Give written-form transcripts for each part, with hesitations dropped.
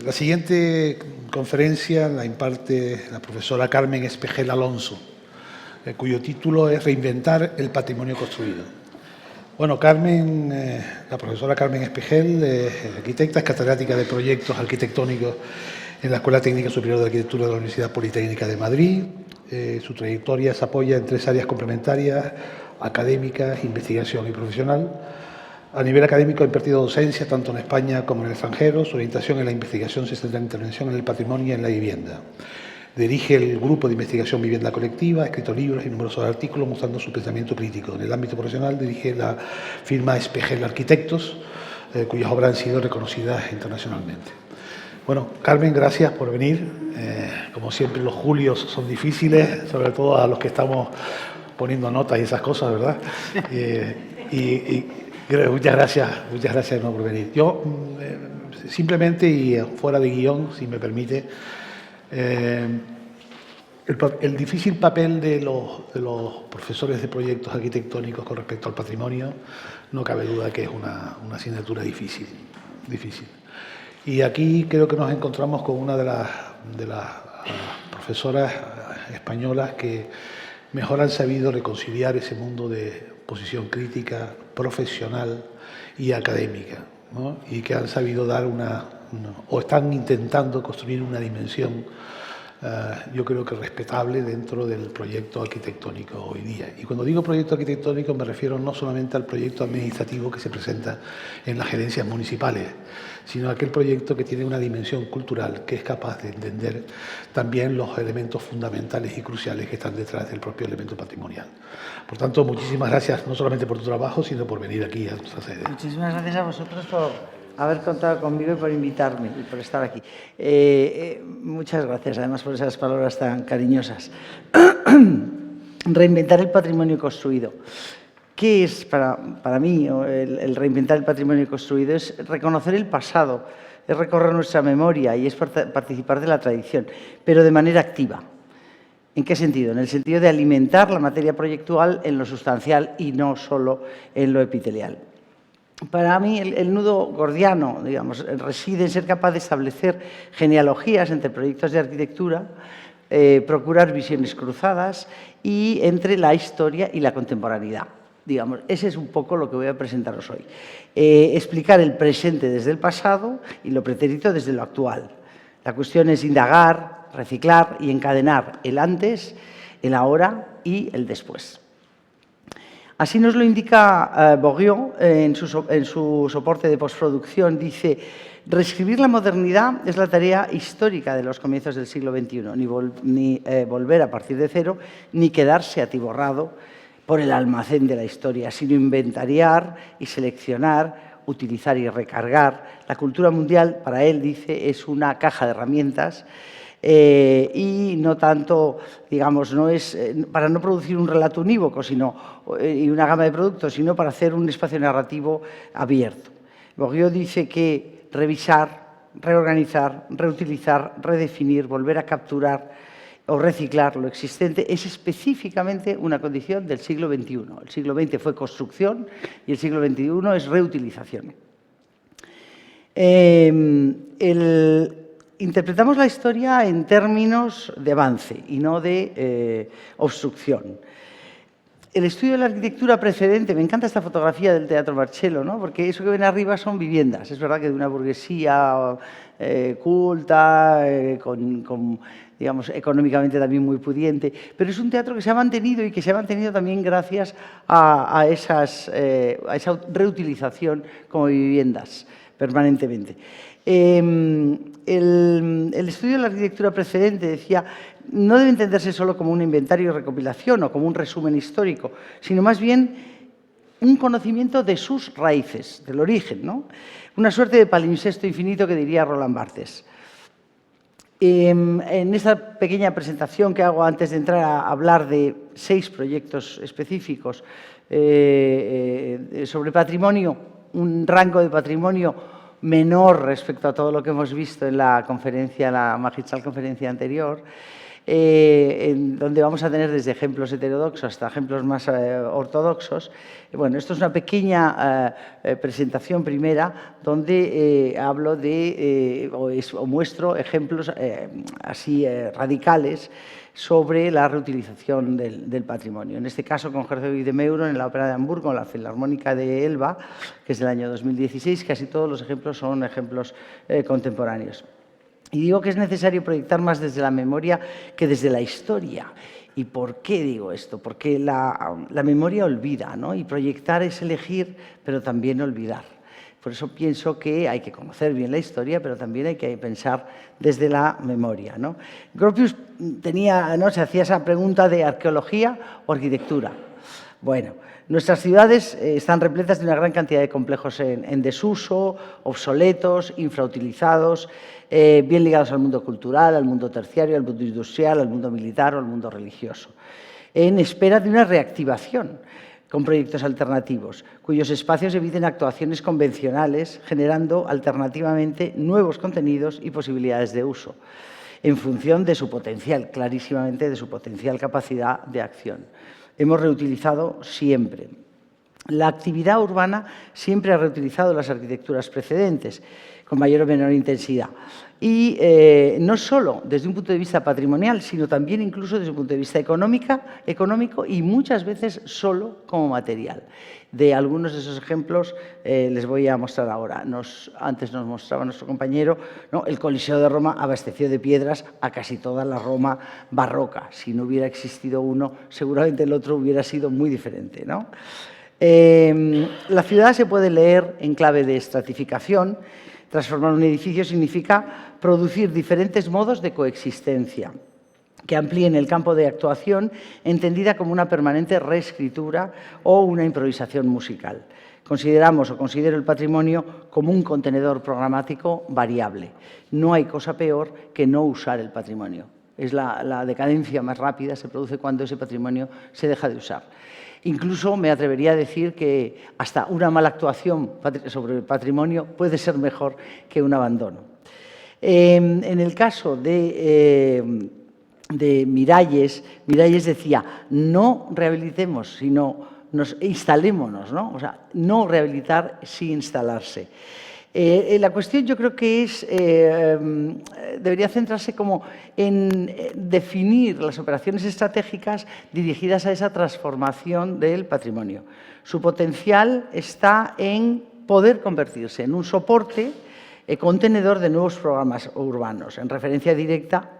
La siguiente conferencia la imparte la profesora Carmen Espejel Alonso, cuyo título es Reinventar el patrimonio construido. Bueno, la profesora Carmen Espejel es arquitecta, es catedrática de proyectos arquitectónicos en la Escuela Técnica Superior de Arquitectura de la Universidad Politécnica de Madrid. Su trayectoria se apoya en 3 áreas complementarias: académicas, investigación y profesional. A nivel académico ha impartido docencia tanto en España como en el extranjero. Su orientación en la investigación se centra en intervención en el patrimonio y en la vivienda. Dirige el grupo de investigación Vivienda Colectiva, ha escrito libros y numerosos artículos mostrando su pensamiento crítico. En el ámbito profesional dirige la firma Espejel Arquitectos, cuyas obras han sido reconocidas internacionalmente. Bueno, Carmen, gracias por venir. Como siempre, los julios son difíciles, sobre todo a los que estamos poniendo notas y esas cosas, ¿verdad? Muchas gracias de nuevo por venir. Yo, simplemente, y fuera de guión, si me permite, el difícil papel de los profesores de proyectos arquitectónicos con respecto al patrimonio, no cabe duda que es una asignatura difícil. Y aquí creo que nos encontramos con una de las profesoras españolas que mejor han sabido reconciliar ese mundo de posición crítica, profesional y académica, ¿no? Y que han sabido dar o están intentando construir una dimensión, yo creo que respetable dentro del proyecto arquitectónico hoy día. Y cuando digo proyecto arquitectónico me refiero no solamente al proyecto administrativo que se presenta en las gerencias municipales, sino a aquel proyecto que tiene una dimensión cultural, que es capaz de entender también los elementos fundamentales y cruciales que están detrás del propio elemento patrimonial. Por tanto, muchísimas gracias no solamente por tu trabajo, sino por venir aquí a nuestra sede. Muchísimas gracias a vosotros por haber contado conmigo y por invitarme y por estar aquí. Muchas gracias, además, por esas palabras tan cariñosas. Reinventar el patrimonio construido. ¿Qué es para mí el reinventar el patrimonio construido? Es reconocer el pasado, es recorrer nuestra memoria y es participar de la tradición, pero de manera activa. ¿En qué sentido? En el sentido de alimentar la materia proyectual en lo sustancial y no solo en lo epitelial. Para mí, el nudo gordiano, digamos, reside en ser capaz de establecer genealogías entre proyectos de arquitectura, procurar visiones cruzadas y entre la historia y la contemporaneidad. Digamos, ese es un poco lo que voy a presentaros hoy. Explicar el presente desde el pasado y lo pretérito desde lo actual. La cuestión es indagar, reciclar y encadenar el antes, el ahora y el después. Así nos lo indica Bourdieu en su soporte de postproducción. Dice: reescribir la modernidad es la tarea histórica de los comienzos del siglo XXI, ni volver a partir de cero, ni quedarse atiborrado por el almacén de la historia, sino inventariar y seleccionar, utilizar y recargar. La cultura mundial, para él, dice, es una caja de herramientas y no tanto, digamos, no es para no producir un relato unívoco y una gama de productos, sino para hacer un espacio narrativo abierto. Bourdieu dice que revisar, reorganizar, reutilizar, redefinir, volver a capturar o reciclar lo existente es específicamente una condición del siglo XXI. El siglo XX fue construcción y el siglo XXI es reutilización. Interpretamos la historia en términos de avance y no de obstrucción. El estudio de la arquitectura precedente, me encanta esta fotografía del Teatro Marcello, ¿no? Porque eso que ven arriba son viviendas. Es verdad que de una burguesía culta, digamos, económicamente también muy pudiente, pero es un teatro que se ha mantenido y que se ha mantenido también gracias a esa reutilización como viviendas permanentemente. El estudio de la arquitectura precedente, decía, no debe entenderse solo como un inventario y recopilación o como un resumen histórico, sino más bien un conocimiento de sus raíces, del origen, ¿no? Una suerte de palimpsesto infinito que diría Roland Barthes. En esta pequeña presentación que hago antes de entrar a hablar de 6 proyectos específicos sobre patrimonio, un rango de patrimonio menor respecto a todo lo que hemos visto en la magistral conferencia anterior, donde vamos a tener desde ejemplos heterodoxos hasta ejemplos más ortodoxos. Bueno, esto es una pequeña presentación primera donde hablo de, o muestro ejemplos así radicales sobre la reutilización del patrimonio. En este caso, con Herzog y de Meuron en la Ópera de Hamburgo, en la Filarmónica de Elba, que es del año 2016, casi todos los ejemplos son ejemplos contemporáneos. Y digo que es necesario proyectar más desde la memoria que desde la historia. ¿Y por qué digo esto? Porque la memoria olvida, ¿no? Y proyectar es elegir, pero también olvidar. Por eso pienso que hay que conocer bien la historia, pero también hay que pensar desde la memoria, ¿no? Gropius se hacía esa pregunta de arqueología o arquitectura. Bueno, nuestras ciudades están repletas de una gran cantidad de complejos en desuso, obsoletos, infrautilizados, bien ligados al mundo cultural, al mundo terciario, al mundo industrial, al mundo militar o al mundo religioso, en espera de una reactivación con proyectos alternativos, cuyos espacios eviten actuaciones convencionales, generando alternativamente nuevos contenidos y posibilidades de uso, en función de su potencial, clarísimamente de su potencial capacidad de acción. Hemos reutilizado siempre. La actividad urbana siempre ha reutilizado las arquitecturas precedentes, con mayor o menor intensidad. Y no solo desde un punto de vista patrimonial, sino también incluso desde un punto de vista económico y muchas veces solo como material. De algunos de esos ejemplos les voy a mostrar ahora. Antes nos mostraba nuestro compañero, ¿no? El Coliseo de Roma abasteció de piedras a casi toda la Roma barroca. Si no hubiera existido uno, seguramente el otro hubiera sido muy diferente, ¿no? La ciudad se puede leer en clave de estratificación. Transformar un edificio significa producir diferentes modos de coexistencia que amplíen el campo de actuación, entendida como una permanente reescritura o una improvisación musical. Considero el patrimonio como un contenedor programático variable. No hay cosa peor que no usar el patrimonio. Es la decadencia más rápida, se produce cuando ese patrimonio se deja de usar. Incluso me atrevería a decir que hasta una mala actuación sobre el patrimonio puede ser mejor que un abandono. En el caso de Miralles decía, no rehabilitemos, sino instalémonos, ¿no? O sea, no rehabilitar, sí instalarse. La cuestión yo creo que debería centrarse como en definir las operaciones estratégicas dirigidas a esa transformación del patrimonio. Su potencial está en poder convertirse en un soporte contenedor de nuevos programas urbanos, en referencia directa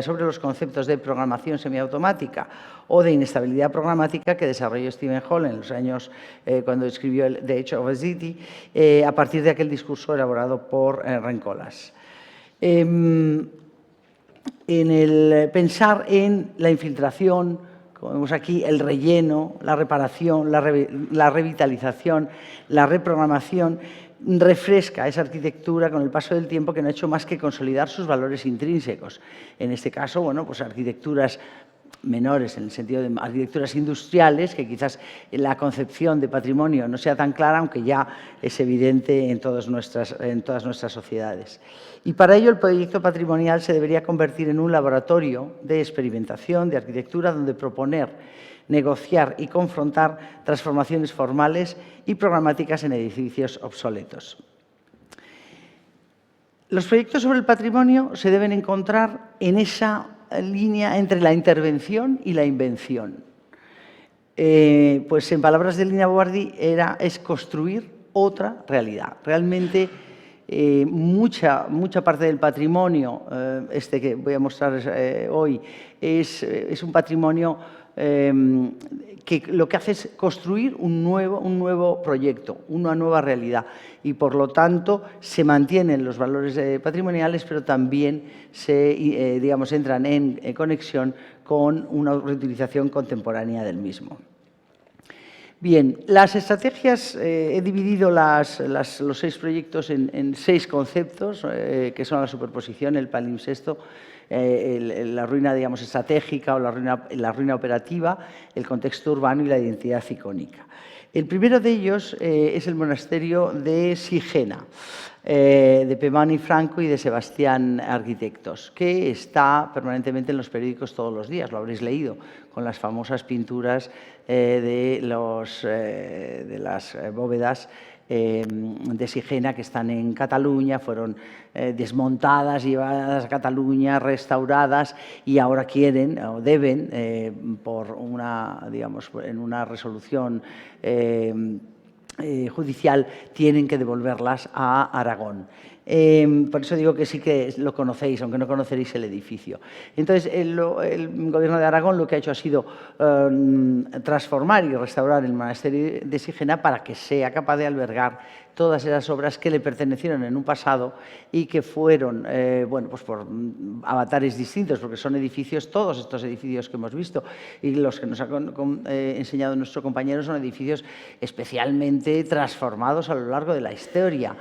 sobre los conceptos de programación semiautomática o de inestabilidad programática que desarrolló Stephen Hall en los años cuando escribió The Age of a City, a partir de aquel discurso elaborado por Rencolas. En el pensar en la infiltración, como vemos aquí, el relleno, la reparación, la revitalización, la reprogramación, refresca esa arquitectura con el paso del tiempo que no ha hecho más que consolidar sus valores intrínsecos. En este caso, bueno, pues arquitecturas menores, en el sentido de arquitecturas industriales, que quizás la concepción de patrimonio no sea tan clara, aunque ya es evidente en todas nuestras sociedades. Y para ello el proyecto patrimonial se debería convertir en un laboratorio de experimentación, de arquitectura, donde proponer, negociar y confrontar transformaciones formales y programáticas en edificios obsoletos. Los proyectos sobre el patrimonio se deben encontrar en esa línea entre la intervención y la invención. Pues en palabras de Lina Bobardi es construir otra realidad. Realmente mucha parte del patrimonio, que voy a mostrar hoy, es un patrimonio que lo que hace es construir un nuevo proyecto, una nueva realidad, y por lo tanto se mantienen los valores patrimoniales, pero también entran en conexión con una reutilización contemporánea del mismo. Bien, las estrategias, he dividido los 6 proyectos en 6 conceptos, que son la superposición, el palimpsesto, la ruina, digamos, estratégica o la ruina operativa, el contexto urbano y la identidad icónica. El primero de ellos es el monasterio de Sigena, de Pemán y Franco y de Sebastián Arquitectos, que está permanentemente en los periódicos todos los días, lo habréis leído, con las famosas pinturas de las bóvedas de Sigena que están en Cataluña, fueron desmontadas, llevadas a Cataluña, restauradas y ahora quieren o deben, por una, digamos, en una resolución judicial, tienen que devolverlas a Aragón. Por eso digo que sí que lo conocéis, aunque no conoceréis el edificio. Entonces, el Gobierno de Aragón lo que ha hecho ha sido transformar y restaurar el monasterio de Sigena para que sea capaz de albergar todas esas obras que le pertenecieron en un pasado y que fueron, bueno, pues por avatares distintos, porque son edificios, todos estos edificios que hemos visto y los que nos ha enseñado nuestro compañero son edificios especialmente transformados a lo largo de la historia.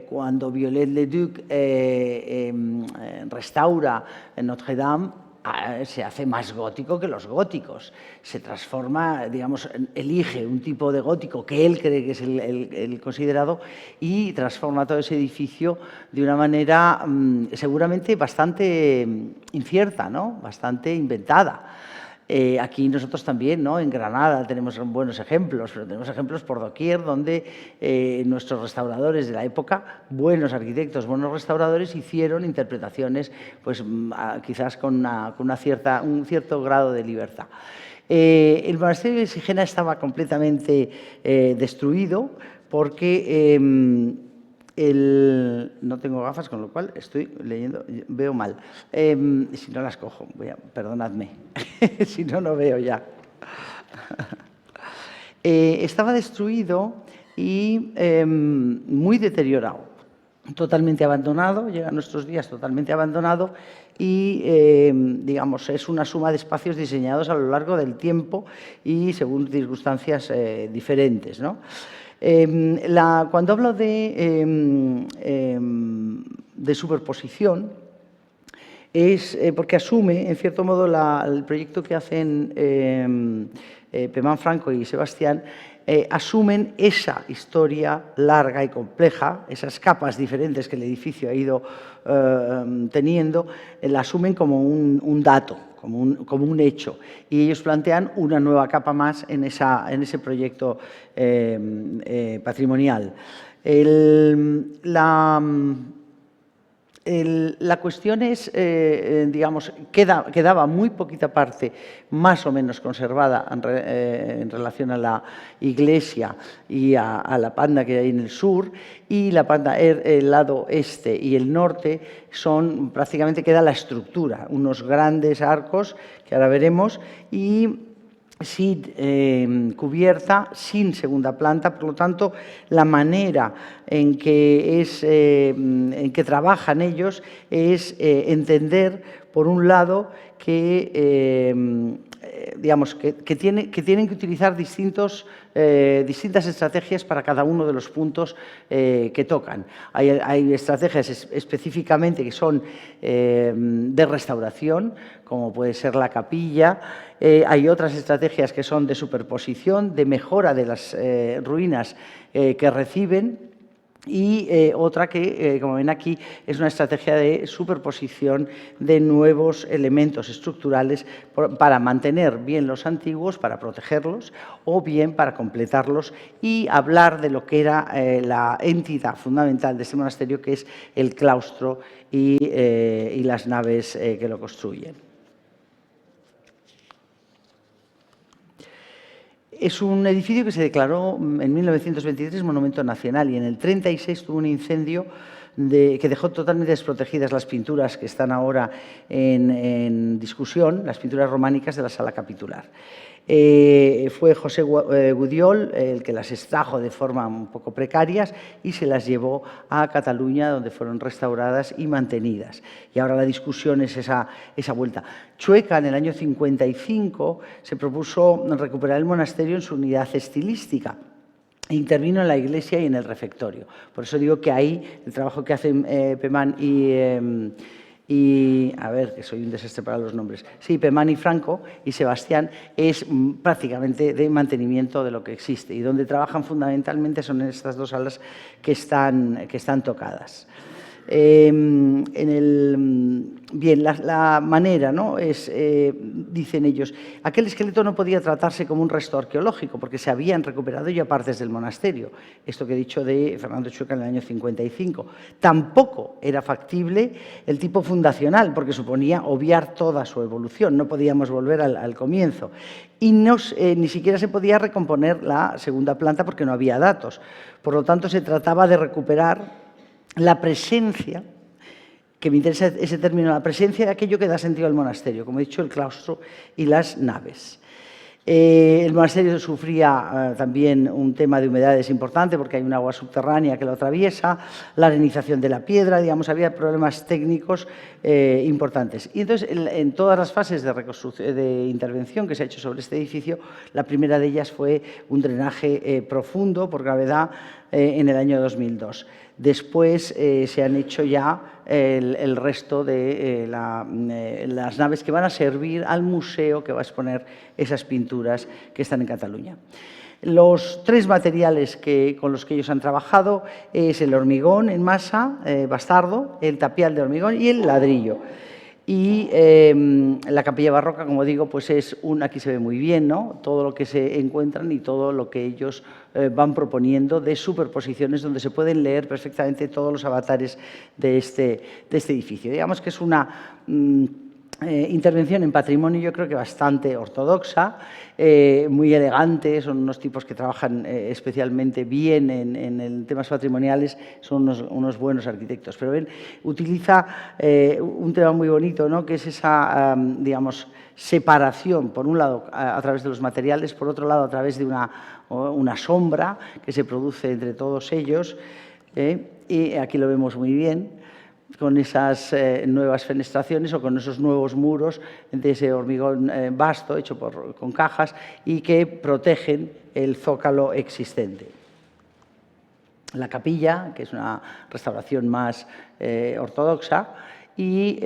Cuando Viollet-le-Duc restaura Notre-Dame, se hace más gótico que los góticos. Se transforma, digamos, elige un tipo de gótico que él cree que es el considerado y transforma todo ese edificio de una manera seguramente bastante incierta, ¿no? Bastante inventada. Aquí nosotros también, ¿no? En Granada tenemos buenos ejemplos, pero tenemos ejemplos por doquier donde nuestros restauradores de la época, buenos arquitectos, buenos restauradores, hicieron interpretaciones pues, quizás con un cierto grado de libertad. El monasterio de Sigena estaba completamente destruido porque no tengo gafas, con lo cual estoy leyendo, veo mal. Si no las cojo, perdonadme, si no, no veo ya. Estaba destruido y muy deteriorado, totalmente abandonado, llega a nuestros días totalmente abandonado y, digamos, es una suma de espacios diseñados a lo largo del tiempo y según circunstancias diferentes, ¿no? Cuando hablo de superposición es porque asume, en cierto modo, el proyecto que hacen Pemán, Franco y Sebastián, asumen esa historia larga y compleja, esas capas diferentes que el edificio ha ido teniendo, la asumen como un dato, como un hecho. Y ellos plantean una nueva capa más en ese proyecto patrimonial. La cuestión es, digamos, quedaba muy poquita parte más o menos conservada en relación a la iglesia y a la panda que hay en el sur, y la panda, el lado este y el norte, prácticamente queda la estructura, unos grandes arcos que ahora veremos, y sin cubierta, sin segunda planta. Por lo tanto, la manera en que trabajan ellos es entender, por un lado, que digamos, que tienen que utilizar distintas estrategias para cada uno de los puntos que tocan. Hay estrategias específicamente que son de restauración, como puede ser la capilla. Hay otras estrategias que son de superposición, de mejora de las ruinas que reciben. Y otra que, como ven aquí, es una estrategia de superposición de nuevos elementos estructurales para mantener bien los antiguos, para protegerlos, o bien para completarlos y hablar de lo que era la entidad fundamental de este monasterio, que es el claustro y las naves que lo construyen. Es un edificio que se declaró en 1923 Monumento Nacional y en el 36 tuvo un incendio que dejó totalmente desprotegidas las pinturas que están ahora en discusión, las pinturas románicas de la sala capitular. Fue José Gudiol el que las extrajo de forma un poco precarias y se las llevó a Cataluña, donde fueron restauradas y mantenidas. Y ahora la discusión es esa vuelta. Chueca, en el año 55, se propuso recuperar el monasterio en su unidad estilística. Intervino en la iglesia y en el refectorio. Por eso digo que ahí el trabajo que hacen Pemán y, a ver, que soy un desastre para los nombres, sí, Pemán y Franco y Sebastián, es prácticamente de mantenimiento de lo que existe, y donde trabajan fundamentalmente son en estas dos salas que están tocadas. Bien, la manera, ¿no? Es, dicen ellos, aquel esqueleto no podía tratarse como un resto arqueológico porque se habían recuperado ya partes del monasterio. Esto que he dicho de Fernando Chueca en el año 55. Tampoco era factible el tipo fundacional porque suponía obviar toda su evolución. No podíamos volver al comienzo. Y ni siquiera se podía recomponer la segunda planta porque no había datos. Por lo tanto, se trataba de recuperar la presencia, que me interesa ese término, la presencia de aquello que da sentido al monasterio, como he dicho, el claustro y las naves. El monasterio sufría también un tema de humedades importante porque hay un agua subterránea que lo atraviesa, la arenización de la piedra, digamos, había problemas técnicos importantes. Y entonces, en todas las fases de intervención que se ha hecho sobre este edificio, la primera de ellas fue un drenaje profundo por gravedad en el año 2002. Después se han hecho ya el resto de las naves que van a servir al museo que va a exponer esas pinturas que están en Cataluña. Los tres materiales con los que ellos han trabajado es el hormigón en masa, bastardo, el tapial de hormigón y el ladrillo. Y la capilla barroca, como digo, pues aquí se ve muy bien, ¿no? Todo lo que se encuentran y todo lo que ellos van proponiendo de superposiciones donde se pueden leer perfectamente todos los avatares de este edificio. Digamos que es una intervención en patrimonio, yo creo que bastante ortodoxa, muy elegante, son unos tipos que trabajan especialmente bien en temas patrimoniales, son unos buenos arquitectos. Pero ven, utiliza un tema muy bonito, ¿no? Que es esa, digamos, separación, por un lado, a través de los materiales, por otro lado, a través de una sombra que se produce entre todos ellos, y aquí lo vemos muy bien, con esas nuevas fenestraciones o con esos nuevos muros de ese hormigón vasto hecho con cajas y que protegen el zócalo existente. La capilla, que es una restauración más ortodoxa, y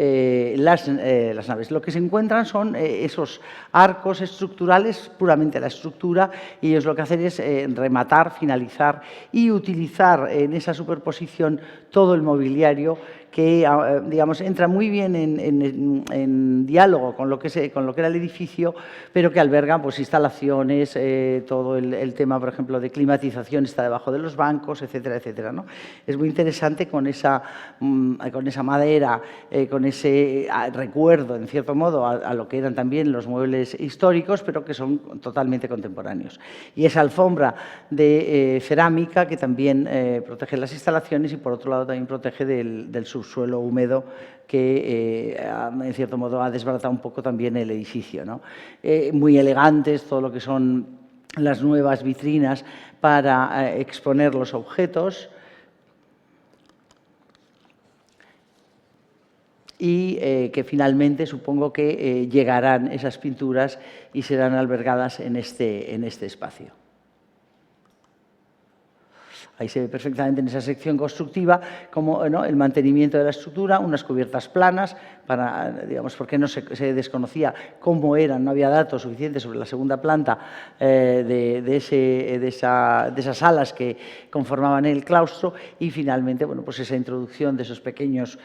las naves. Lo que se encuentran son esos arcos estructurales, puramente la estructura, y ellos lo que hacen es rematar, finalizar y utilizar en esa superposición todo el mobiliario que, digamos, entra muy bien en diálogo con lo que era el edificio, pero que alberga pues, instalaciones, todo el tema, por ejemplo, de climatización está debajo de los bancos, etcétera, etcétera, ¿no? Es muy interesante con esa madera, con ese recuerdo, en cierto modo, a lo que eran también los muebles históricos, pero que son totalmente contemporáneos. Y esa alfombra de cerámica que también protege las instalaciones y, por otro lado, también protege del subsuelo húmedo que, en cierto modo, ha desbaratado un poco también el edificio, ¿no? Muy elegantes, todo lo que son las nuevas vitrinas para exponer los objetos. Y que finalmente supongo que llegarán esas pinturas y serán albergadas en este espacio. Ahí se ve perfectamente en esa sección constructiva como, ¿no?, el mantenimiento de la estructura, unas cubiertas planas, digamos, porque no se desconocía cómo eran, no había datos suficientes sobre la segunda planta de esas salas que conformaban el claustro, y finalmente, bueno, pues esa introducción de esos pequeños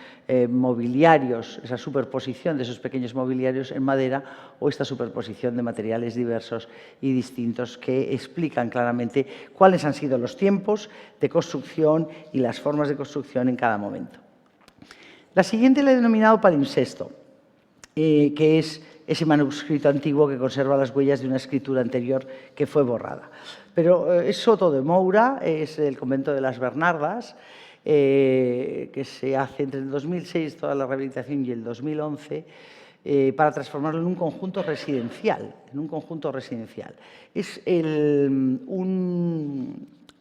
mobiliarios, esa superposición de esos pequeños mobiliarios en madera o esta superposición de materiales diversos y distintos que explican claramente cuáles han sido los tiempos de construcción y las formas de construcción en cada momento. La siguiente la he denominado palimpsesto, que es ese manuscrito antiguo que conserva las huellas de una escritura anterior que fue borrada. Pero es Soto de Moura, es el convento de las Bernardas, que se hace entre el 2006, toda la rehabilitación, y el 2011, para transformarlo en un conjunto residencial. Es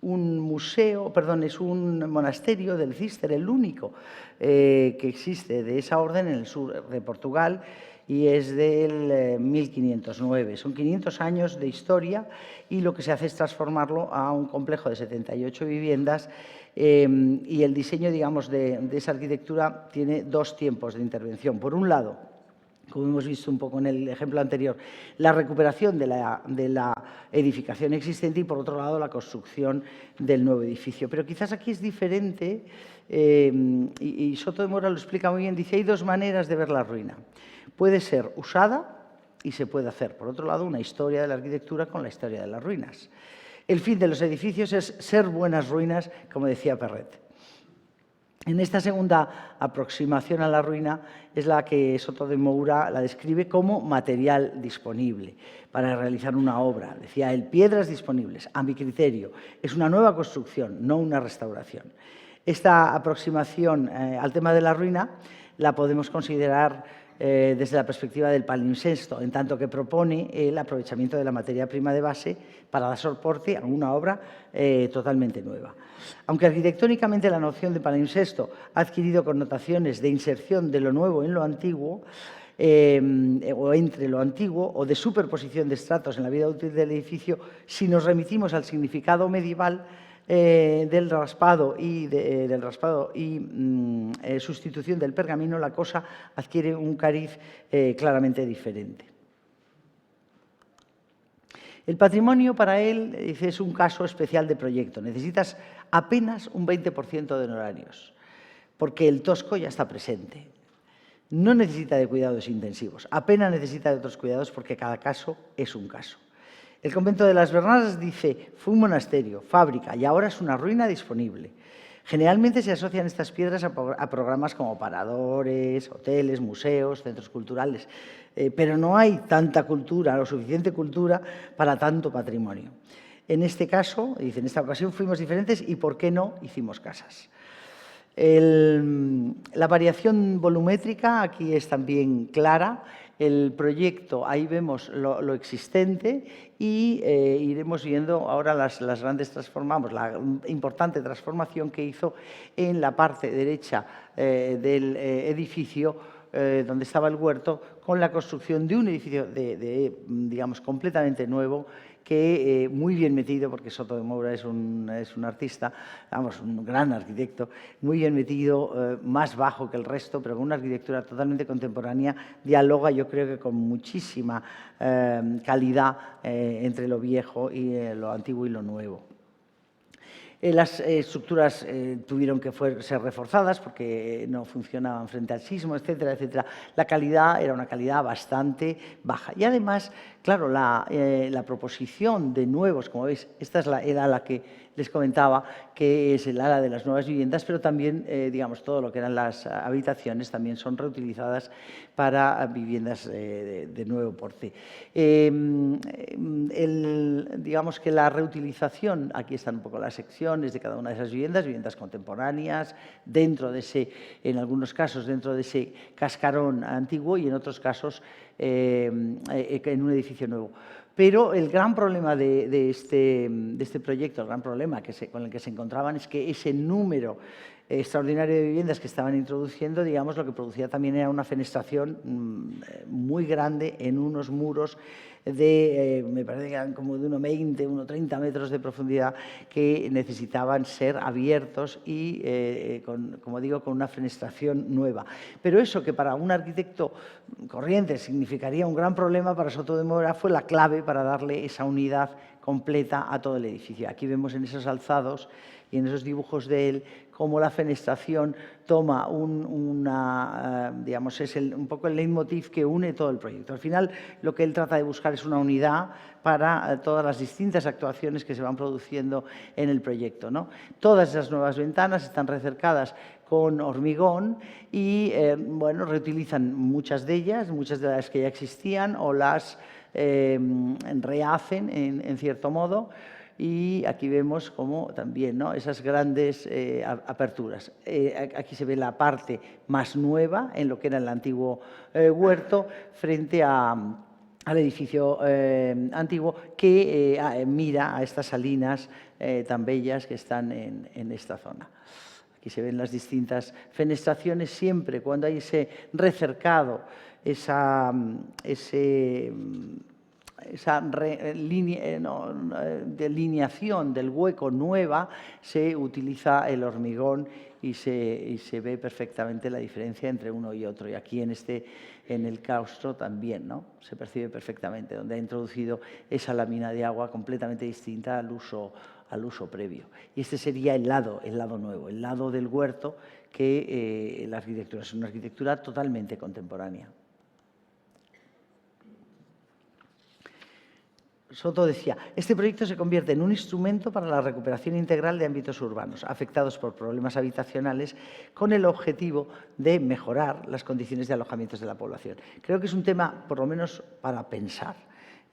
un museo, perdón, es un monasterio del Císter, el único que existe de esa orden en el sur de Portugal, y es del 1509. Son 500 años de historia y lo que se hace es transformarlo a un complejo de 78 viviendas y el diseño, digamos, de esa arquitectura tiene dos tiempos de intervención. Por un lado, como hemos visto un poco en el ejemplo anterior, la recuperación de la edificación existente y, por otro lado, la construcción del nuevo edificio. Pero quizás aquí es diferente, y Soto de Mora lo explica muy bien, dice, hay dos maneras de ver la ruina. Puede ser usada y se puede hacer, por otro lado, una historia de la arquitectura con la historia de las ruinas. El fin de los edificios es ser buenas ruinas, como decía Perret. En esta segunda aproximación a la ruina es la que Soto de Moura la describe como material disponible para realizar una obra. Decía él, piedras disponibles, a mi criterio, es una nueva construcción, no una restauración. Esta aproximación al tema de la ruina la podemos considerar desde la perspectiva del palimpsesto, en tanto que propone el aprovechamiento de la materia prima de base para dar soporte a una obra totalmente nueva. Aunque arquitectónicamente la noción de palimpsesto ha adquirido connotaciones de inserción de lo nuevo en lo antiguo, o entre lo antiguo, o de superposición de estratos en la vida útil del edificio, si nos remitimos al significado medieval del raspado y sustitución del pergamino, la cosa adquiere un cariz claramente diferente. El patrimonio para él dice, es un caso especial de proyecto. Necesitas apenas un 20% de honorarios, porque el tosco ya está presente. No necesita de cuidados intensivos, apenas necesita de otros cuidados porque cada caso es un caso. El convento de las Bernardas dice, fue un monasterio, fábrica y ahora es una ruina disponible. Generalmente se asocian estas piedras a programas como paradores, hoteles, museos, centros culturales, pero no hay tanta cultura, o suficiente cultura para tanto patrimonio. En este caso, dice, en esta ocasión fuimos diferentes y ¿por qué no hicimos casas? La variación volumétrica aquí es también clara. El proyecto, ahí vemos lo existente y iremos viendo ahora las grandes transformaciones, la importante transformación que hizo en la parte derecha del edificio donde estaba el huerto, con la construcción de un edificio digamos, completamente nuevo, que muy bien metido, porque Soto de Moura es un artista, vamos, un gran arquitecto, muy bien metido, más bajo que el resto, pero con una arquitectura totalmente contemporánea, dialoga yo creo que con muchísima calidad entre lo viejo y lo antiguo y lo nuevo. Las estructuras tuvieron que ser reforzadas porque no funcionaban frente al sismo, etcétera, etcétera. La calidad era una calidad bastante baja. Y además, claro, la proposición de nuevos, como veis, esta era la que les comentaba, que es el ala de las nuevas viviendas, pero también, digamos, todo lo que eran las habitaciones también son reutilizadas para viviendas de nuevo porte. Digamos que la reutilización, aquí están un poco las secciones de cada una de esas viviendas contemporáneas, dentro de ese, en algunos casos, dentro de ese cascarón antiguo y en otros casos en un edificio nuevo. Pero el gran problema de este proyecto, el gran problema con el que se encontraban es que ese número extraordinario de viviendas que estaban introduciendo, digamos, lo que producía también era una fenestración muy grande en unos muros me parece que eran como de 1,20, 1,30 metros de profundidad, que necesitaban ser abiertos y, como digo, con una fenestración nueva. Pero eso, que para un arquitecto corriente significaría un gran problema, para Soto de Mora fue la clave para darle esa unidad completa a todo el edificio. Aquí vemos en esos alzados y en esos dibujos de él cómo la fenestración toma digamos, es un poco el leitmotiv que une todo el proyecto. Al final, lo que él trata de buscar es una unidad para todas las distintas actuaciones que se van produciendo en el proyecto, ¿no? Todas esas nuevas ventanas están recercadas con hormigón y, bueno, reutilizan muchas de ellas, muchas de las que ya existían, o las rehacen en cierto modo. Y aquí vemos como también, ¿no?, esas grandes aperturas. Aquí se ve la parte más nueva en lo que era el antiguo huerto frente al edificio antiguo que mira a estas salinas tan bellas que están en esta zona. Aquí se ven las distintas fenestraciones, siempre cuando hay ese recercado delineación del hueco nueva, se utiliza el hormigón y se ve perfectamente la diferencia entre uno y otro. Y aquí en el claustro también, ¿no? Se percibe perfectamente, donde ha introducido esa lámina de agua completamente distinta al uso previo. Y este sería el lado nuevo, el lado del huerto, que la arquitectura es una arquitectura totalmente contemporánea. Soto decía, este proyecto se convierte en un instrumento para la recuperación integral de ámbitos urbanos afectados por problemas habitacionales con el objetivo de mejorar las condiciones de alojamientos de la población. Creo que es un tema, por lo menos, para pensar.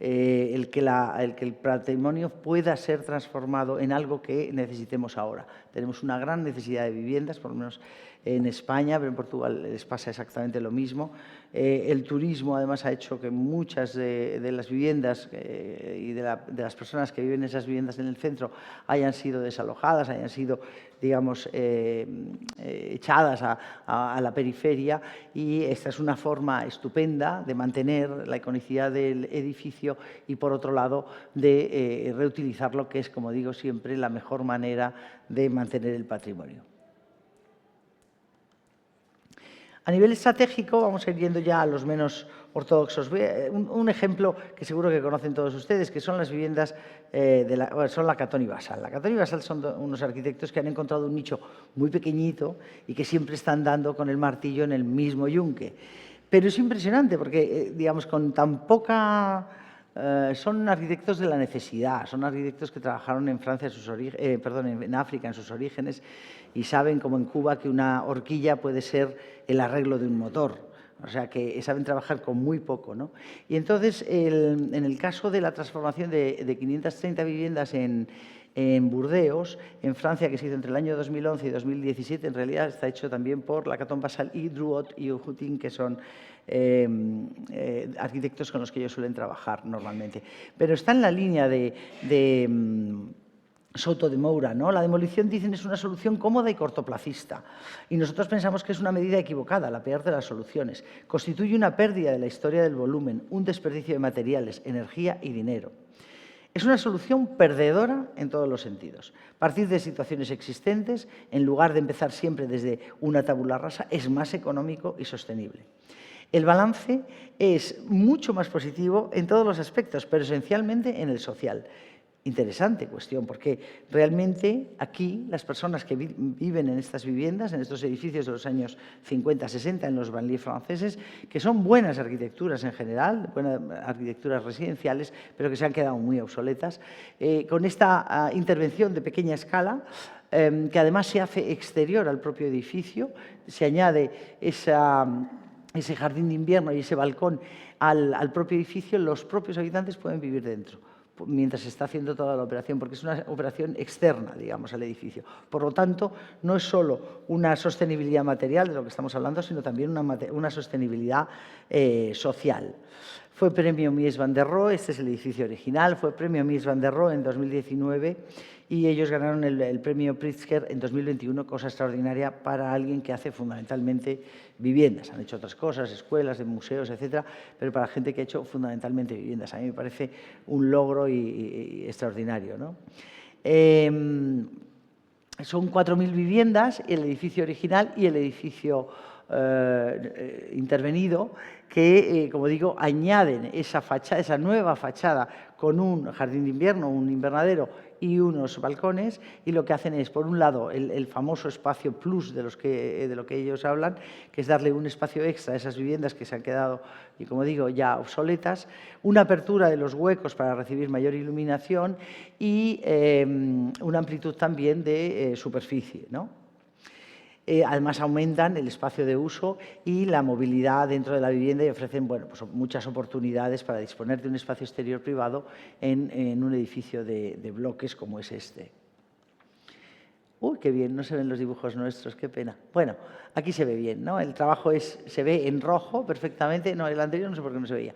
El que el patrimonio pueda ser transformado en algo que necesitemos ahora. Tenemos una gran necesidad de viviendas, por lo menos en España, pero en Portugal les pasa exactamente lo mismo. El turismo, además, ha hecho que muchas de las viviendas y de las personas que viven en esas viviendas en el centro hayan sido desalojadas, hayan sido, digamos, echadas a la periferia, y esta es una forma estupenda de mantener la iconicidad del edificio y, por otro lado, de reutilizarlo, que es, como digo siempre, la mejor manera de mantener el patrimonio. A nivel estratégico, vamos a ir yendo ya a los menos ortodoxos. Un ejemplo que seguro que conocen todos ustedes, que son las viviendas son la Catón y Basal. La Catón y Basal son unos arquitectos que han encontrado un nicho muy pequeñito y que siempre están dando con el martillo en el mismo yunque. Pero es impresionante porque, digamos, con tan poca... son arquitectos de la necesidad, son arquitectos que trabajaron en Francia, en África, en sus orígenes, y saben, como en Cuba, que una horquilla puede ser el arreglo de un motor. O sea, que saben trabajar con muy poco, ¿no? Y entonces, en el caso de la transformación de 530 viviendas en Burdeos, en Francia, que se hizo entre el año 2011 y 2017, en realidad está hecho también por la Catón Basal y Drouot y Hutin, que son arquitectos con los que ellos suelen trabajar normalmente. Pero está en la línea de Soto de Moura, ¿no? La demolición, dicen, es una solución cómoda y cortoplacista. Y nosotros pensamos que es una medida equivocada, la peor de las soluciones. Constituye una pérdida de la historia del volumen, un desperdicio de materiales, energía y dinero. Es una solución perdedora en todos los sentidos. Partir de situaciones existentes, en lugar de empezar siempre desde una tabula rasa, es más económico y sostenible. El balance es mucho más positivo en todos los aspectos, pero esencialmente en el social. Interesante cuestión, porque realmente aquí las personas que viven en estas viviendas, en estos edificios de los años 50-60, en los banlieues franceses, que son buenas arquitecturas en general, buenas arquitecturas residenciales, pero que se han quedado muy obsoletas, con esta intervención de pequeña escala, que además se hace exterior al propio edificio, se añade ese jardín de invierno y ese balcón al propio edificio, los propios habitantes pueden vivir dentro mientras se está haciendo toda la operación, porque es una operación externa, digamos, al edificio. Por lo tanto, no es solo una sostenibilidad material de lo que estamos hablando, sino también una sostenibilidad social. Fue premio Mies van der Rohe, este es el edificio original, fue premio Mies van der Rohe en 2019 y ellos ganaron el premio Pritzker en 2021, cosa extraordinaria para alguien que hace fundamentalmente viviendas. Han hecho otras cosas, escuelas, museos, etcétera, pero para gente que ha hecho fundamentalmente viviendas. A mí me parece un logro y extraordinario, ¿no? Son 4.000 viviendas, el edificio original y el edificio intervenido, que, como digo, añaden esa nueva fachada con un jardín de invierno, un invernadero y unos balcones, y lo que hacen es, por un lado, el famoso espacio plus de lo que ellos hablan, que es darle un espacio extra a esas viviendas que se han quedado, y como digo, ya obsoletas, una apertura de los huecos para recibir mayor iluminación y una amplitud también de superficie, ¿no? Además, aumentan el espacio de uso y la movilidad dentro de la vivienda y ofrecen, bueno, pues muchas oportunidades para disponer de un espacio exterior privado en un edificio de bloques como es este. Uy, qué bien, no se ven los dibujos nuestros, qué pena. Bueno, aquí se ve bien, ¿no? El trabajo se ve en rojo perfectamente, no, el anterior no sé por qué no se veía.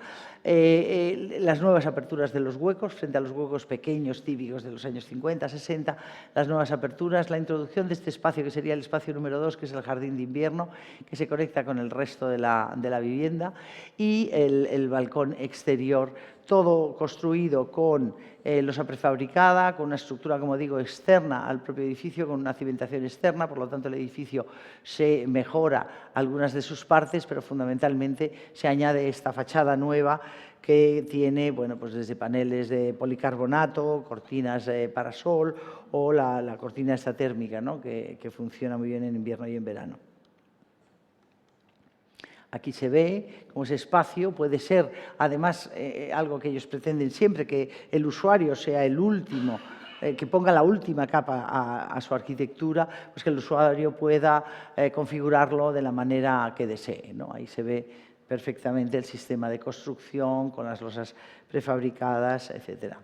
Las nuevas aperturas de los huecos, frente a los huecos pequeños típicos de los años 50, 60, las nuevas aperturas, la introducción de este espacio que sería el espacio número 2, que es el jardín de invierno, que se conecta con el resto de la vivienda, y el balcón exterior, todo construido con losa prefabricada, con una estructura, como digo, externa al propio edificio, con una cimentación externa, por lo tanto el edificio se mejora algunas de sus partes, pero fundamentalmente se añade esta fachada nueva que tiene, bueno, pues desde paneles de policarbonato, cortinas para sol o la cortina esta térmica, ¿no? que funciona muy bien en invierno y en verano. Aquí se ve cómo ese espacio puede ser, además, algo que ellos pretenden siempre, que el usuario sea el último, que ponga la última capa a su arquitectura, pues que el usuario pueda configurarlo de la manera que desee, ¿no? Ahí se ve perfectamente el sistema de construcción con las losas prefabricadas, etcétera.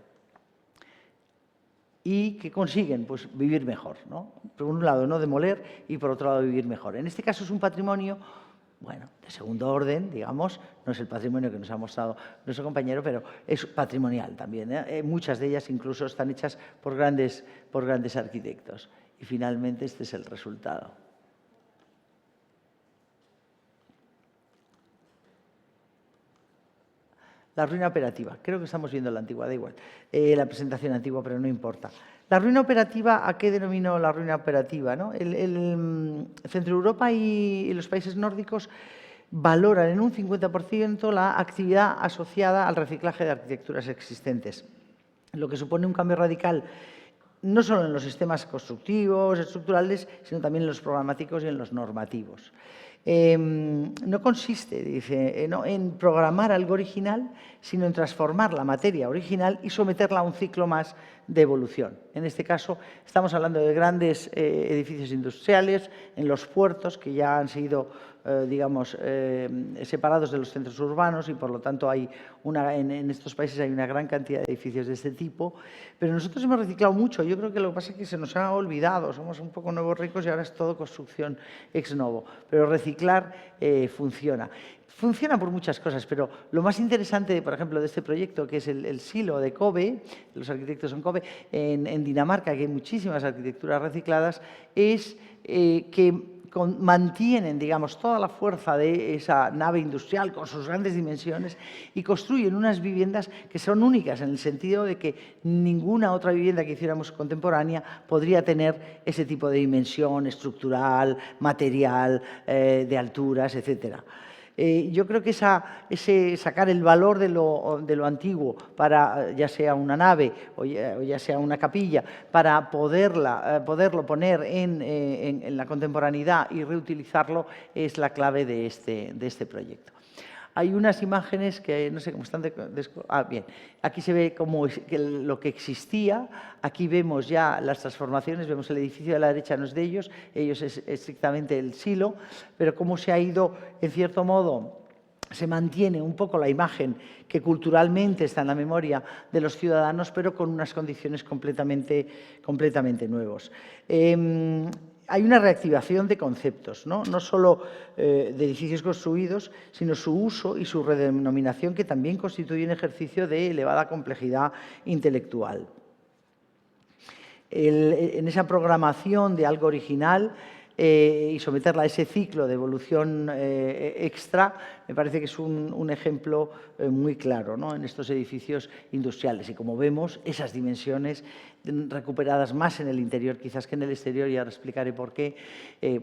¿Y qué consiguen? Pues vivir mejor, ¿no? Por un lado, no demoler y por otro lado, vivir mejor. En este caso es un patrimonio, bueno, de segundo orden, digamos, no es el patrimonio que nos ha mostrado nuestro compañero, pero es patrimonial también, ¿eh? Muchas de ellas incluso están hechas por grandes arquitectos. Y finalmente este es el resultado. La ruina operativa. Creo que estamos viendo la antigua, da igual. La presentación antigua, pero no importa. La ruina operativa, ¿a qué denominó la ruina operativa, ¿no? Centro Europa y los países nórdicos valoran en un 50% la actividad asociada al reciclaje de arquitecturas existentes, lo que supone un cambio radical no solo en los sistemas constructivos, estructurales, sino también en los programáticos y en los normativos. No consiste, dice, no, en programar algo original, sino en transformar la materia original y someterla a un ciclo más de evolución. En este caso, estamos hablando de grandes edificios industriales, en los puertos, que ya han sido, digamos, separados de los centros urbanos y, por lo tanto, hay en estos países hay una gran cantidad de edificios de este tipo. Pero nosotros hemos reciclado mucho. Yo creo que lo que pasa es que se nos ha olvidado. Somos un poco nuevos ricos y ahora es todo construcción ex novo. Pero reciclar funciona. Funciona por muchas cosas, pero lo más interesante, por ejemplo, de este proyecto, que es el silo de Kobe, los arquitectos son Kobe, en Dinamarca, que hay muchísimas arquitecturas recicladas, es que mantienen, digamos, toda la fuerza de esa nave industrial con sus grandes dimensiones y construyen unas viviendas que son únicas en el sentido de que ninguna otra vivienda que hiciéramos contemporánea podría tener ese tipo de dimensión estructural, material, de alturas, etcétera. Yo creo que ese sacar el valor de lo antiguo para ya sea una nave o ya sea una capilla, para poderlo poner en la contemporaneidad y reutilizarlo es la clave de este proyecto. Hay unas imágenes que no sé cómo están. Bien, aquí se ve lo que existía. Aquí vemos ya las transformaciones. Vemos el edificio de la derecha, no es de ellos es estrictamente el silo, pero cómo se ha ido, en cierto modo, se mantiene un poco la imagen que culturalmente está en la memoria de los ciudadanos, pero con unas condiciones completamente nuevos. Hay una reactivación de conceptos, no solo de edificios construidos, sino su uso y su redenominación, que también constituye un ejercicio de elevada complejidad intelectual. En esa programación de algo original y someterla a ese ciclo de evolución extra, me parece que es un ejemplo muy claro, ¿no? En estos edificios industriales. Y como vemos, esas dimensiones recuperadas más en el interior quizás que en el exterior, y ahora explicaré por qué,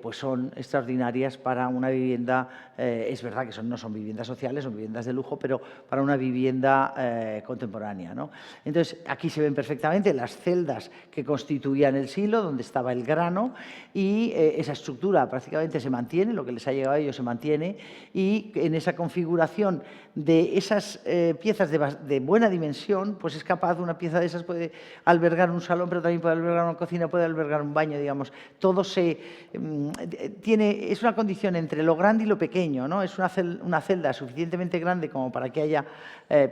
pues son extraordinarias para una vivienda. Es verdad que no son viviendas sociales, son viviendas de lujo, pero para una vivienda contemporánea, ¿no? Entonces, aquí se ven perfectamente las celdas que constituían el silo, donde estaba el grano, y esa estructura prácticamente se mantiene, lo que les ha llegado a ellos se mantiene, y en esa configuración de esas piezas de buena dimensión, pues es capaz, una pieza de esas puede albergar un salón, pero también puede albergar una cocina, puede albergar un baño, digamos. Todo es una condición entre lo grande y lo pequeño, ¿no? Es una celda suficientemente grande como para que haya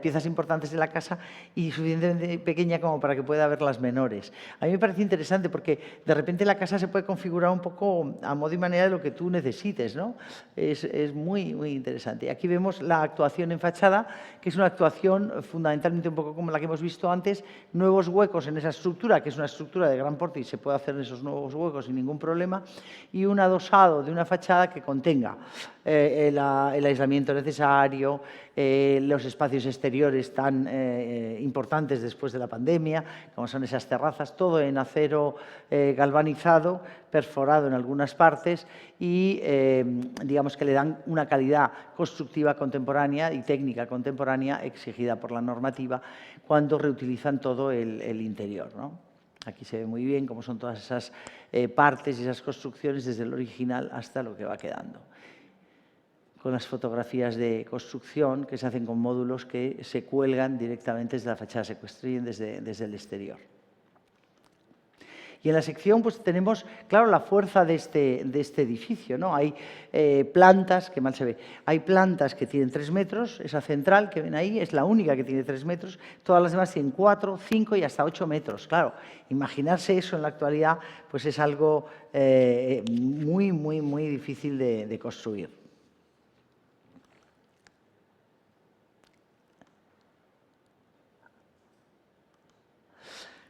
piezas importantes de la casa y suficientemente pequeña como para que pueda haber las menores. A mí me parece interesante porque de repente la casa se puede configurar un poco poco a modo y manera de lo que tú necesites, ¿no? Es muy, muy interesante. Aquí vemos la actuación en fachada, que es una actuación fundamentalmente un poco como la que hemos visto antes, nuevos huecos en esa estructura, que es una estructura de gran porte y se puede hacer en esos nuevos huecos sin ningún problema, y un adosado de una fachada que contenga el aislamiento necesario, los espacios exteriores tan importantes después de la pandemia, como son esas terrazas, todo en acero galvanizado, perforado en algunas partes y digamos que le dan una calidad constructiva contemporánea y técnica contemporánea exigida por la normativa cuando reutilizan todo el interior, ¿no? Aquí se ve muy bien cómo son todas esas partes y esas construcciones desde el original hasta lo que va quedando, con las fotografías de construcción que se hacen con módulos que se cuelgan directamente desde la fachada, se construyen desde el exterior. Y en la sección pues tenemos, claro, la fuerza de este edificio, ¿no? Hay plantas, que mal se ve, hay plantas que tienen 3 metros, esa central que ven ahí es la única que tiene 3 metros, todas las demás tienen 4, 5 y hasta 8 metros. Claro, imaginarse eso en la actualidad pues es algo muy, muy, muy difícil de construir.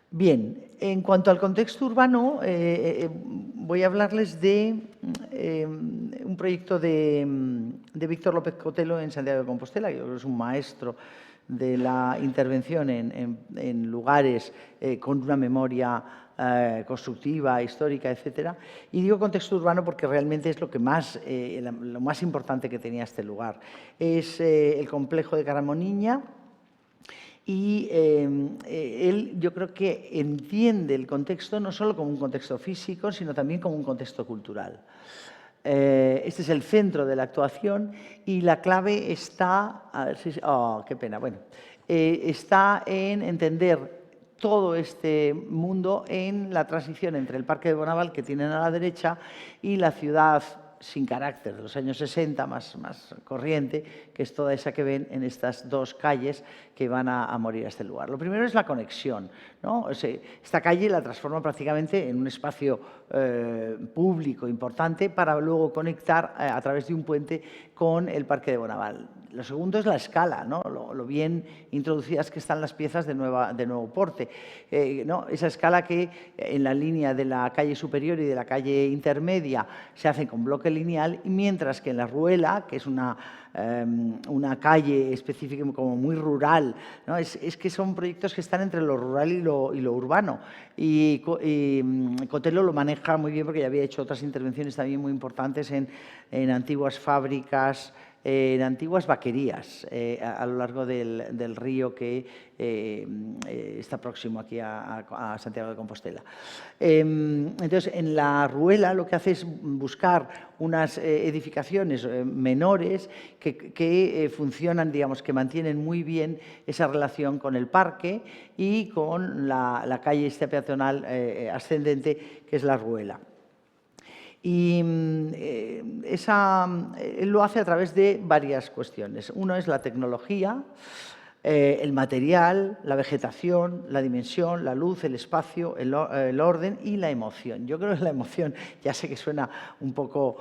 Bien, en cuanto al contexto urbano, voy a hablarles de un proyecto de Víctor López Cotelo en Santiago de Compostela, que yo creo que es un maestro de la intervención en lugares con una memoria constructiva, histórica, etcétera. Y digo contexto urbano porque realmente es lo más importante que tenía este lugar. Es el complejo de Caramoniña. Y él, yo creo que entiende el contexto no solo como un contexto físico, sino también como un contexto cultural. Este es el centro de la actuación y la clave está, a ver si, qué pena, bueno, está en entender todo este mundo en la transición entre el Parque de Bonaval, que tienen a la derecha, y la ciudad sin carácter de los años 60, más corriente, que es toda esa que ven en estas dos calles que van a morir a este lugar. Lo primero es la conexión, ¿no? Esta calle la transforma prácticamente en un espacio público importante para luego conectar a través de un puente con el Parque de Bonaval. Lo segundo es la escala, ¿no? Lo bien introducidas que están las piezas de nuevo porte. ¿No? Esa escala que en la línea de la calle superior y de la calle intermedia se hace con bloque lineal, mientras que en la Ruela, que es una calle específica como muy rural, ¿no? Es que son proyectos que están entre lo rural y lo urbano. Y Cotelo lo maneja muy bien porque ya había hecho otras intervenciones también muy importantes en antiguas fábricas, en antiguas vaquerías a lo largo del río que está próximo aquí a Santiago de Compostela. Entonces, en la Ruela lo que hace es buscar unas edificaciones menores que funcionan, digamos, que mantienen muy bien esa relación con el parque y con la calle peatonal ascendente, que es la Ruela. Y él lo hace a través de varias cuestiones. Uno es la tecnología, el material, la vegetación, la dimensión, la luz, el espacio, el orden y la emoción. Yo creo que la emoción, ya sé que suena un poco,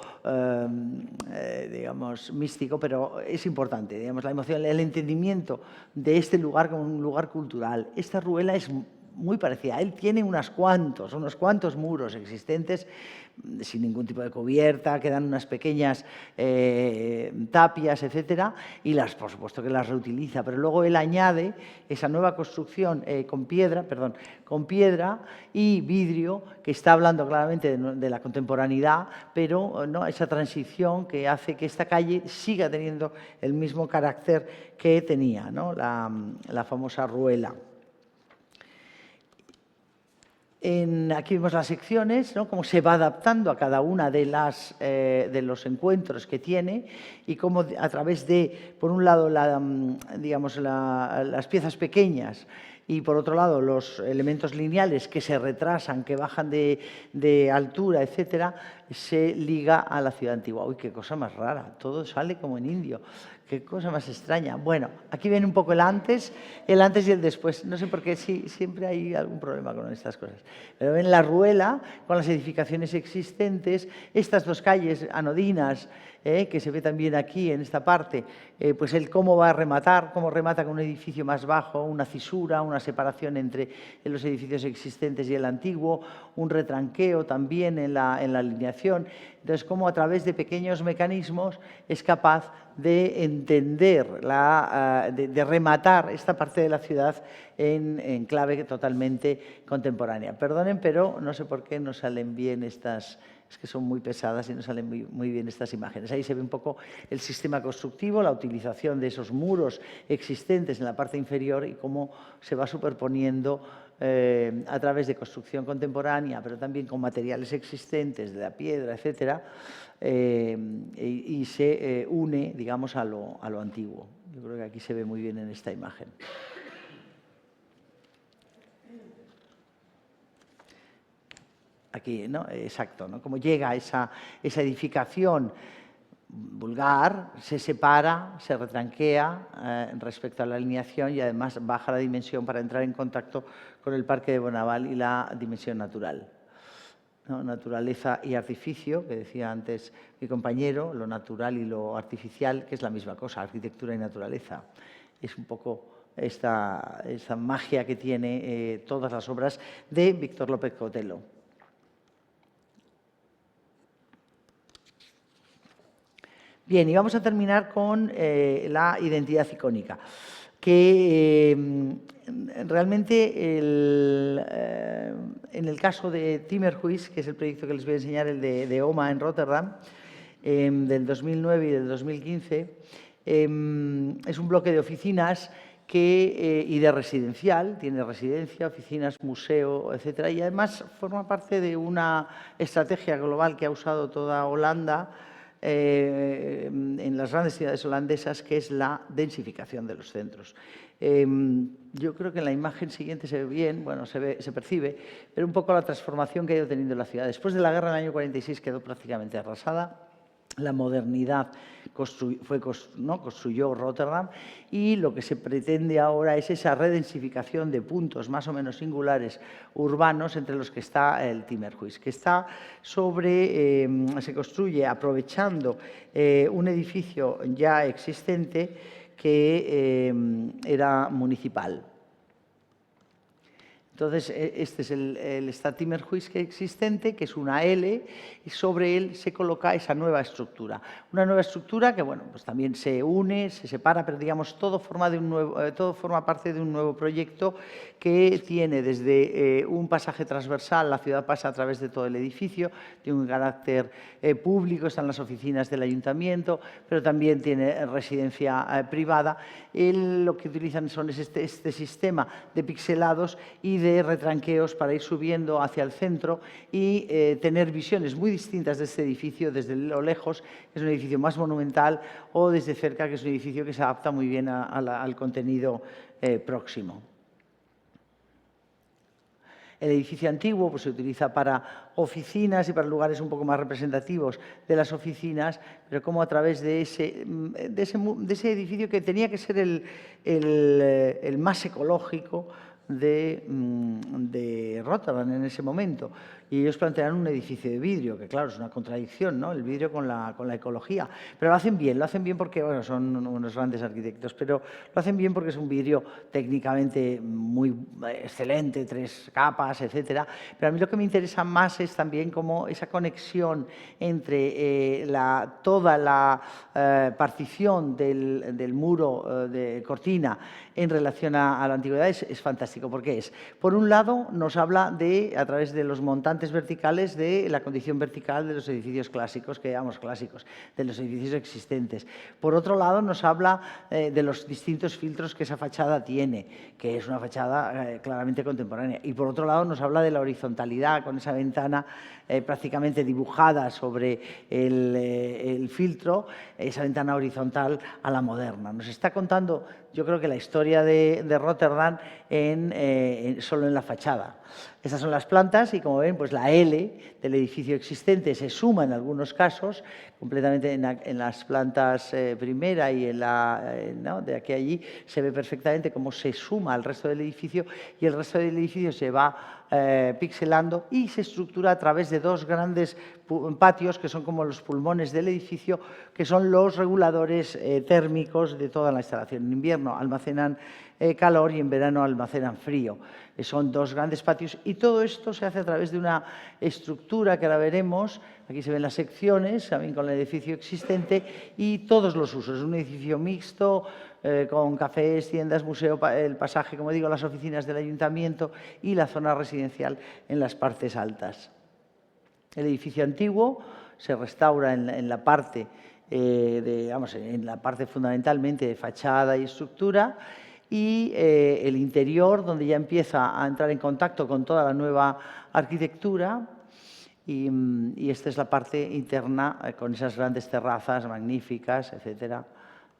digamos, místico, pero es importante. Digamos, la emoción, el entendimiento de este lugar como un lugar cultural. Esta Ruela es muy parecida. Él tiene unos cuantos muros existentes sin ningún tipo de cubierta, quedan unas pequeñas tapias, etcétera, y por supuesto que las reutiliza, pero luego él añade esa nueva construcción con piedra y vidrio, que está hablando claramente de la contemporaneidad, pero ¿no? Esa transición que hace que esta calle siga teniendo el mismo carácter que tenía, ¿no? la famosa Ruela. Aquí vemos las secciones, ¿no? Cómo se va adaptando a cada una de los encuentros que tiene y cómo a través de, por un lado, digamos, las piezas pequeñas y por otro lado los elementos lineales que se retrasan, que bajan de altura, etcétera, se liga a la ciudad antigua. Uy, qué cosa más rara, todo sale como en indio. Qué cosa más extraña. Bueno, aquí viene un poco el antes y el después. No sé por qué, sí, siempre hay algún problema con estas cosas. Pero ven la Ruela, con las edificaciones existentes, estas dos calles anodinas, que se ve también aquí en esta parte, pues el cómo va a rematar, cómo remata con un edificio más bajo, una cisura, una separación entre los edificios existentes y el antiguo, un retranqueo también en la alineación. Entonces, cómo a través de pequeños mecanismos es capaz de entender, de rematar esta parte de la ciudad en clave totalmente contemporánea. Perdonen, pero no sé por qué no salen bien estas, es que son muy pesadas y no salen muy bien estas imágenes. Ahí se ve un poco el sistema constructivo, la utilización de esos muros existentes en la parte inferior y cómo se va superponiendo a través de construcción contemporánea, pero también con materiales existentes, de la piedra, etcétera, y se une, digamos, a lo antiguo. Yo creo que aquí se ve muy bien en esta imagen. Aquí, ¿no? Exacto, ¿no? Como llega esa edificación vulgar, se separa, se retranquea respecto a la alineación y además baja la dimensión para entrar en contacto con el Parque de Bonaval y la dimensión natural, ¿no? Naturaleza y artificio, que decía antes mi compañero, lo natural y lo artificial, que es la misma cosa, arquitectura y naturaleza. Es un poco esta magia que tiene todas las obras de Víctor López Cotelo. Bien, y vamos a terminar con la identidad icónica, que realmente en el caso de Timmerhuis, que es el proyecto que les voy a enseñar, el de OMA en Rotterdam, del 2009 y del 2015, es un bloque de oficinas y de residencial, tiene residencia, oficinas, museo, etcétera, y además forma parte de una estrategia global que ha usado toda Holanda en las grandes ciudades holandesas, que es la densificación de los centros. Yo creo que en la imagen siguiente se ve bien, bueno, se percibe, pero un poco la transformación que ha ido teniendo la ciudad. Después de la guerra, en el año 46, quedó prácticamente arrasada. La modernidad construyó Rotterdam y lo que se pretende ahora es esa redensificación de puntos más o menos singulares urbanos, entre los que está el Timmerhuis, que está se construye aprovechando un edificio ya existente que era municipal. Entonces, este es el Stadttimmerhuis existente, que es una L, y sobre él se coloca esa nueva estructura. Una nueva estructura que, bueno, pues también se une, se separa, pero digamos, todo forma parte de un nuevo proyecto que tiene desde un pasaje transversal, la ciudad pasa a través de todo el edificio, tiene un carácter público, están las oficinas del ayuntamiento, pero también tiene residencia privada. Lo que utilizan es este sistema de pixelados y de retranqueos para ir subiendo hacia el centro y tener visiones muy distintas de este edificio desde lo lejos, que es un edificio más monumental, o desde cerca, que es un edificio que se adapta muy bien al contenido próximo. El edificio antiguo pues, se utiliza para oficinas y para lugares un poco más representativos de las oficinas, pero como a través de ese edificio que tenía que ser el más ecológico de Rotterdam en ese momento. Y ellos plantearon un edificio de vidrio, que claro, es una contradicción, ¿no? El vidrio con la ecología. Pero lo hacen bien porque, bueno, son unos grandes arquitectos, pero lo hacen bien porque es un vidrio técnicamente muy excelente, 3 capas, etcétera. Pero a mí lo que me interesa más es también como esa conexión entre toda la partición del muro de cortina en relación a la antigüedad es fantástico, porque por un lado, nos habla a través de los montantes importantes verticales de la condición vertical de los edificios clásicos, que llamamos clásicos, de los edificios existentes. Por otro lado, nos habla de los distintos filtros que esa fachada tiene, que es una fachada claramente contemporánea. Y por otro lado, nos habla de la horizontalidad, con esa ventana prácticamente dibujada sobre el filtro, esa ventana horizontal a la moderna. Nos está contando, yo creo que la historia de Rotterdam solo en la fachada. Estas son las plantas y, como ven, pues la L del edificio existente se suma en algunos casos, completamente en las plantas primera y ¿no? De aquí a allí se ve perfectamente cómo se suma al resto del edificio y el resto del edificio se va pixelando y se estructura a través de dos grandes patios que son como los pulmones del edificio, que son los reguladores térmicos de toda la instalación. En invierno almacenan calor y en verano almacenan frío. Son dos grandes patios y todo esto se hace a través de una estructura que ahora veremos. Aquí se ven las secciones, también con el edificio existente y todos los usos. Es un edificio mixto con cafés, tiendas, museo, el pasaje, como digo, las oficinas del ayuntamiento y la zona residencial en las partes altas. El edificio antiguo se restaura en la parte, en la parte fundamentalmente de fachada y estructura, y el interior, donde ya empieza a entrar en contacto con toda la nueva arquitectura, y esta es la parte interna con esas grandes terrazas magníficas, etcétera.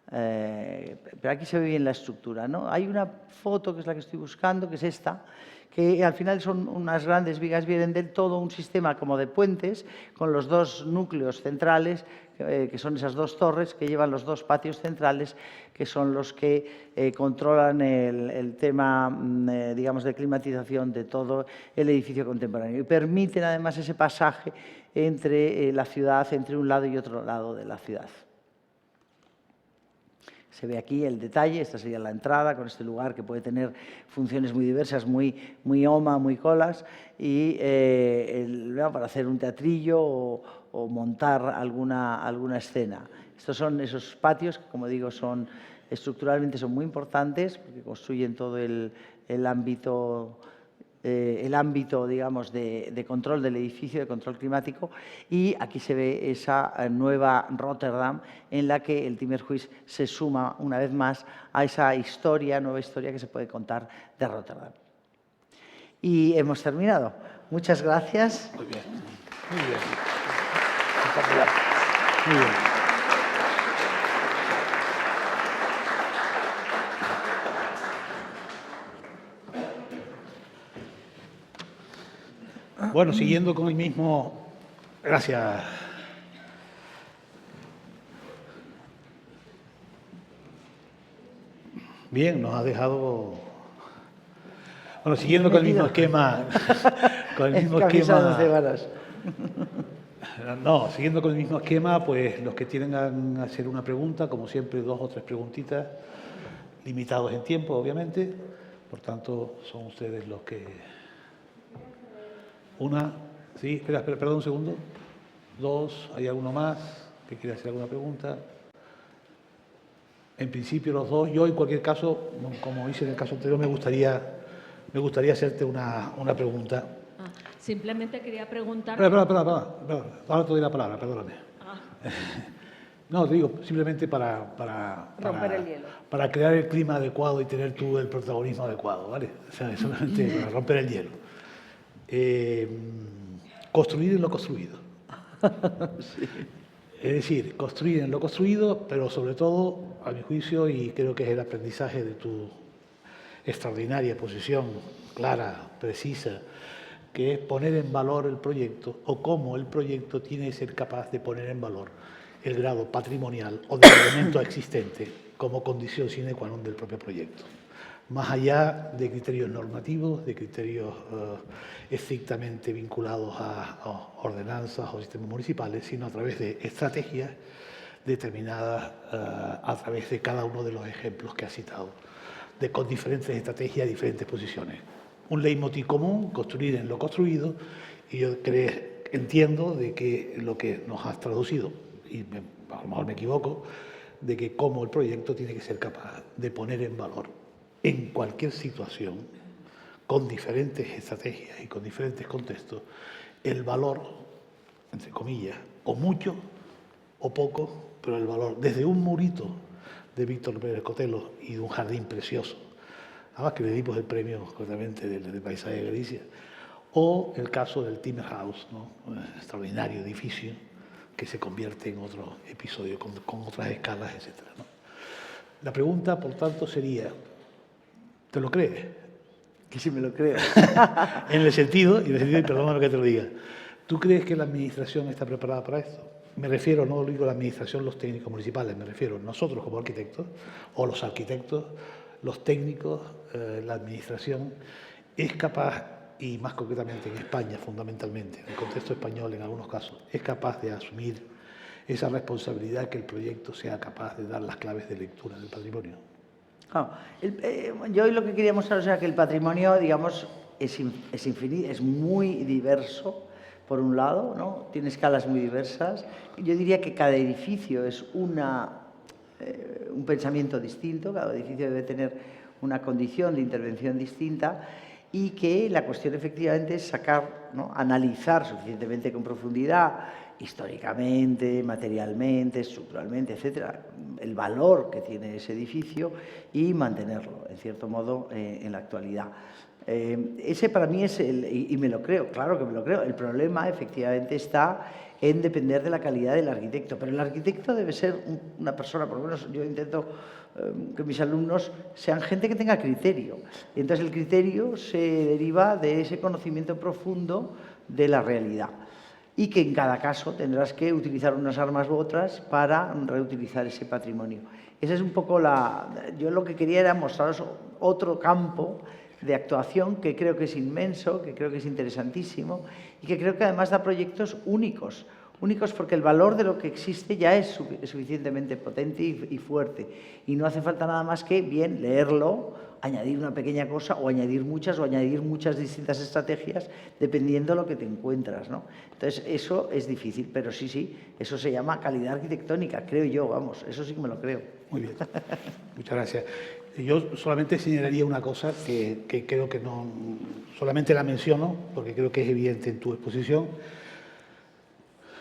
Pero aquí se ve bien la estructura, ¿no? Hay una foto que es la que estoy buscando, que es esta, que al final son unas grandes vigas, vienen del todo un sistema como de puentes con los dos núcleos centrales, que son esas dos torres que llevan los dos patios centrales, que son los que controlan el tema, digamos, de climatización de todo el edificio contemporáneo y permiten además ese pasaje entre la ciudad, entre un lado y otro lado de la ciudad. Se ve aquí el detalle, esta sería la entrada con este lugar que puede tener funciones muy diversas, muy OMA, muy colas, y para hacer un teatrillo o montar alguna escena. Estos son esos patios que, como digo, estructuralmente son muy importantes porque construyen todo el ámbito, digamos, de control del edificio, de control climático, y aquí se ve esa nueva Rotterdam en la que el Timmerhuis se suma una vez más a esa nueva historia que se puede contar de Rotterdam. Y hemos terminado. Muchas gracias. Muy bien, muy bien. Muy bien. Bueno, siguiendo con el mismo... Gracias. Bien, nos ha dejado... Bueno, siguiendo con el mismo esquema... No, siguiendo con el mismo esquema, pues los que tienen a hacer una pregunta, como siempre, 2 o 3 preguntitas, limitados en tiempo, obviamente. Por tanto, son ustedes los que... Una, sí, espera, perdón un segundo. 2, ¿hay alguno más que quiera hacer alguna pregunta? En principio los 2. Yo, en cualquier caso, como hice en el caso anterior, me gustaría hacerte una pregunta. Simplemente quería preguntar... Perdón. Ahora te doy la palabra, perdóname. No, te digo, simplemente para romper el hielo. Para crear el clima adecuado y tener tú el protagonismo adecuado, ¿vale? O sea, solamente para romper el hielo. Construir en lo construido. Sí. Es decir, construir en lo construido, pero sobre todo, a mi juicio, y creo que es el aprendizaje de tu extraordinaria posición, clara, precisa, que es poner en valor el proyecto o cómo el proyecto tiene que ser capaz de poner en valor el grado patrimonial o del elemento existente como condición sine qua non del propio proyecto. Más allá de criterios normativos, de criterios estrictamente vinculados a ordenanzas o sistemas municipales, sino a través de estrategias determinadas a través de cada uno de los ejemplos que ha citado, con diferentes estrategias y diferentes posiciones. Un leitmotiv común, construir en lo construido, y yo entiendo de que lo que nos has traducido, y a lo mejor me equivoco, de que cómo el proyecto tiene que ser capaz de poner en valor en cualquier situación, con diferentes estrategias y con diferentes contextos, el valor, entre comillas, o mucho o poco, pero el valor, desde un murito de Víctor Pérez Cotelo y de un jardín precioso, además que le dimos el premio justamente del paisaje de Galicia, o el caso del Timber House, ¿no? Un extraordinario edificio que se convierte en otro episodio con otras escalas, etc., ¿no? La pregunta, por tanto, sería, ¿te lo crees? Que sí me lo creo. En el sentido, y perdóname que te lo diga, ¿tú crees que la Administración está preparada para esto? Me refiero, no digo la Administración, los técnicos municipales, me refiero nosotros como arquitectos, o los arquitectos, los técnicos, la Administración, es capaz, y más concretamente en España fundamentalmente, en el contexto español en algunos casos, es capaz de asumir esa responsabilidad que el proyecto sea capaz de dar las claves de lectura del patrimonio. Claro, yo hoy lo que quería mostrar es que el patrimonio, digamos, es infinito, es muy diverso, por un lado, ¿no? Tiene escalas muy diversas. Yo diría que cada edificio es un pensamiento distinto, cada edificio debe tener una condición de intervención distinta, y que la cuestión efectivamente es sacar, ¿no? Analizar suficientemente con profundidad, históricamente, materialmente, estructuralmente, etcétera, el valor que tiene ese edificio y mantenerlo, en cierto modo, en la actualidad. Ese para mí es y me lo creo, claro que me lo creo. El problema efectivamente está en depender de la calidad del arquitecto, pero el arquitecto debe ser una persona, por lo menos yo intento que mis alumnos sean gente que tenga criterio. Y entonces el criterio se deriva de ese conocimiento profundo de la realidad. Y que en cada caso tendrás que utilizar unas armas u otras para reutilizar ese patrimonio. Esa es un poco yo lo que quería era mostraros otro campo de actuación que creo que es inmenso, que creo que es interesantísimo y que creo que además da proyectos únicos porque el valor de lo que existe ya es suficientemente potente y fuerte y no hace falta nada más que bien leerlo, añadir una pequeña cosa o añadir muchas distintas estrategias dependiendo de lo que te encuentras, ¿no? Entonces eso es difícil, pero sí, eso se llama calidad arquitectónica, creo yo, vamos, eso sí que me lo creo. Muy bien, muchas gracias. Yo solamente señalaría una cosa que creo que no, solamente la menciono porque creo que es evidente en tu exposición,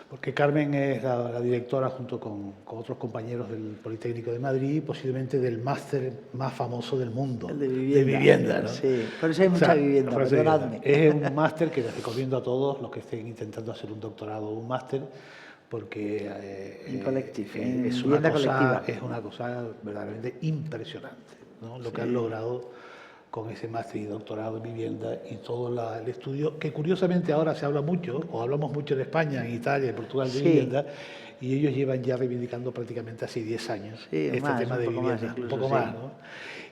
porque Carmen es la directora junto con otros compañeros del Politécnico de Madrid, posiblemente del máster más famoso del mundo. El de vivienda, ¿no? Sí, por eso hay mucha vivienda, perdonadme. Es un máster que les recomiendo a todos los que estén intentando hacer un doctorado o un máster, porque es una cosa verdaderamente impresionante, ¿no? Lo que han logrado con ese máster y doctorado en vivienda y todo el estudio, que curiosamente ahora se habla mucho, o hablamos mucho en España, en Italia, en Portugal de vivienda, y ellos llevan ya reivindicando prácticamente hace 10 años este tema de vivienda, un poco más, ¿no?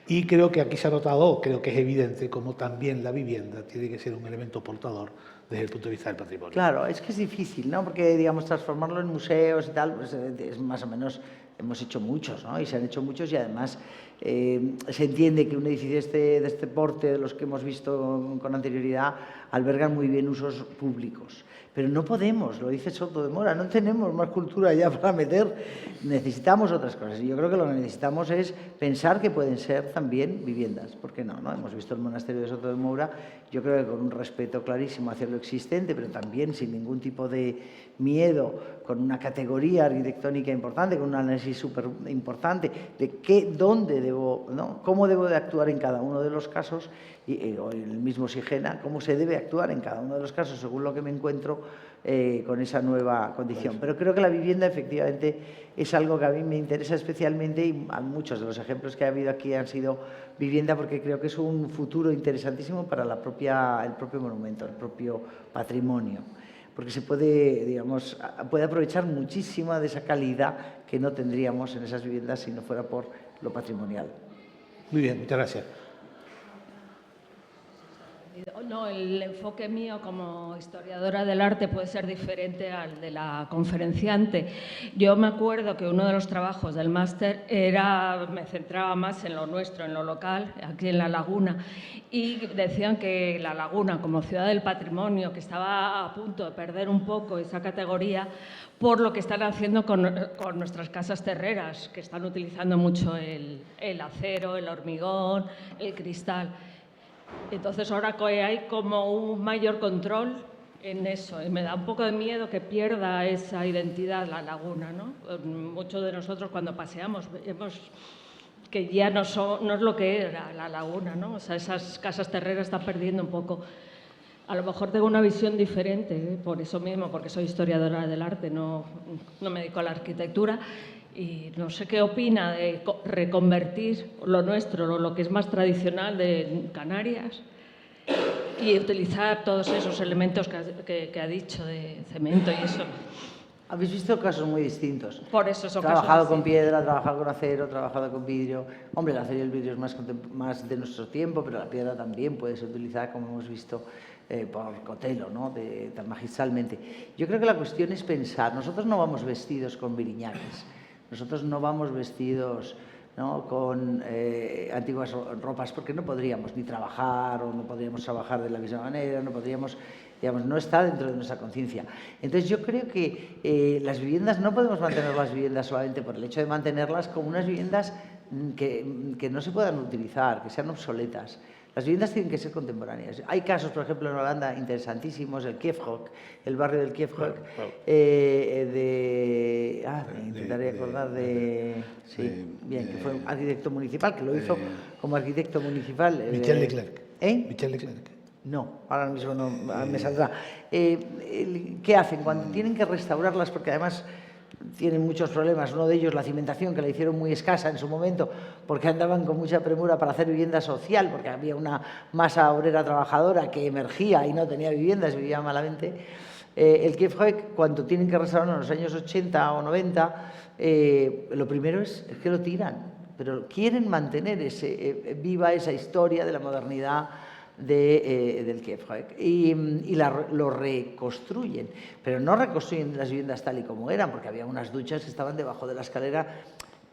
Y creo que aquí se ha notado, creo que es evidente, como también la vivienda tiene que ser un elemento portador desde el punto de vista del patrimonio. Claro, es que es difícil, ¿no? Porque, digamos, transformarlo en museos y tal, pues es más o menos, hemos hecho muchos, ¿no? Y se han hecho muchos y además se entiende que un edificio de este porte, de los que hemos visto con anterioridad, albergan muy bien usos públicos. Pero no podemos, lo dice Soto de Mora, no tenemos más cultura ya para meter, necesitamos otras cosas. Y yo creo que lo que necesitamos es pensar que pueden ser también viviendas. ¿Por qué no? Hemos visto el monasterio de Soto de Mora, yo creo que con un respeto clarísimo hacia lo existente, pero también sin ningún tipo de miedo, con una categoría arquitectónica importante, con un análisis súper importante de dónde debo, ¿no? Cómo debo de actuar en cada uno de los casos, o en el mismo Sigena, cómo se debe actuar en cada uno de los casos según lo que me encuentro con esa nueva condición. Pero creo que la vivienda efectivamente es algo que a mí me interesa especialmente y muchos de los ejemplos que ha habido aquí han sido vivienda porque creo que es un futuro interesantísimo para el propio monumento, el propio patrimonio. Porque se puede aprovechar muchísima de esa calidad que no tendríamos en esas viviendas si no fuera por lo patrimonial. Muy bien, muchas gracias. No, el enfoque mío como historiadora del arte puede ser diferente al de la conferenciante. Yo me acuerdo que uno de los trabajos del máster me centraba más en lo nuestro, en lo local, aquí en La Laguna, y decían que La Laguna, como ciudad del patrimonio, que estaba a punto de perder un poco esa categoría por lo que están haciendo con nuestras casas terreras, que están utilizando mucho el acero, el hormigón, el cristal. Entonces, ahora que hay como un mayor control en eso, y me da un poco de miedo que pierda esa identidad la laguna, ¿no? Muchos de nosotros cuando paseamos vemos que ya no es lo que era la laguna, ¿no? O sea, esas casas terreras están perdiendo un poco. A lo mejor tengo una visión diferente, por eso mismo, porque soy historiadora del arte, no me dedico a la arquitectura, y no sé qué opina de reconvertir lo nuestro, lo que es más tradicional de Canarias, y utilizar todos esos elementos que ha dicho de cemento y eso. Habéis visto casos muy distintos. Por eso son trabajado casos con piedra, trabajado con acero, trabajado con vidrio. Hombre, el acero y el vidrio es más de nuestro tiempo, pero la piedra también puede ser utilizada, como hemos visto, por Cotelo, ¿no? Tan magistralmente. Yo creo que la cuestión es pensar. Nosotros no vamos vestidos con viriñaques, nosotros no vamos vestidos, ¿no?, con antiguas ropas, porque no podríamos ni trabajar, o no podríamos trabajar de la misma manera, no podríamos, digamos, no está dentro de nuestra conciencia. Entonces yo creo que las viviendas, no podemos mantener las viviendas solamente por el hecho de mantenerlas como unas viviendas que no se puedan utilizar, que sean obsoletas. Las viviendas tienen que ser contemporáneas. Hay casos, por ejemplo, en Holanda, interesantísimos, el Kiefhoek, el barrio del Kiefhoek, intentaré acordar que fue un arquitecto municipal, que lo hizo como arquitecto municipal. Michel Leclerc. Michel Leclerc. No, ahora mismo no me saldrá. ¿Qué hacen cuando tienen que restaurarlas? Porque además tienen muchos problemas. Uno de ellos, la cimentación, que la hicieron muy escasa en su momento, porque andaban con mucha premura para hacer vivienda social, porque había una masa obrera trabajadora que emergía y no tenía viviendas, vivía malamente. El Kiefhoek, cuando tienen que restaurar en los años 80 o 90, lo primero es que lo tiran, pero quieren mantener viva esa historia de la modernidad del Kiefhoek y lo reconstruyen, pero no reconstruyen las viviendas tal y como eran, porque había unas duchas que estaban debajo de la escalera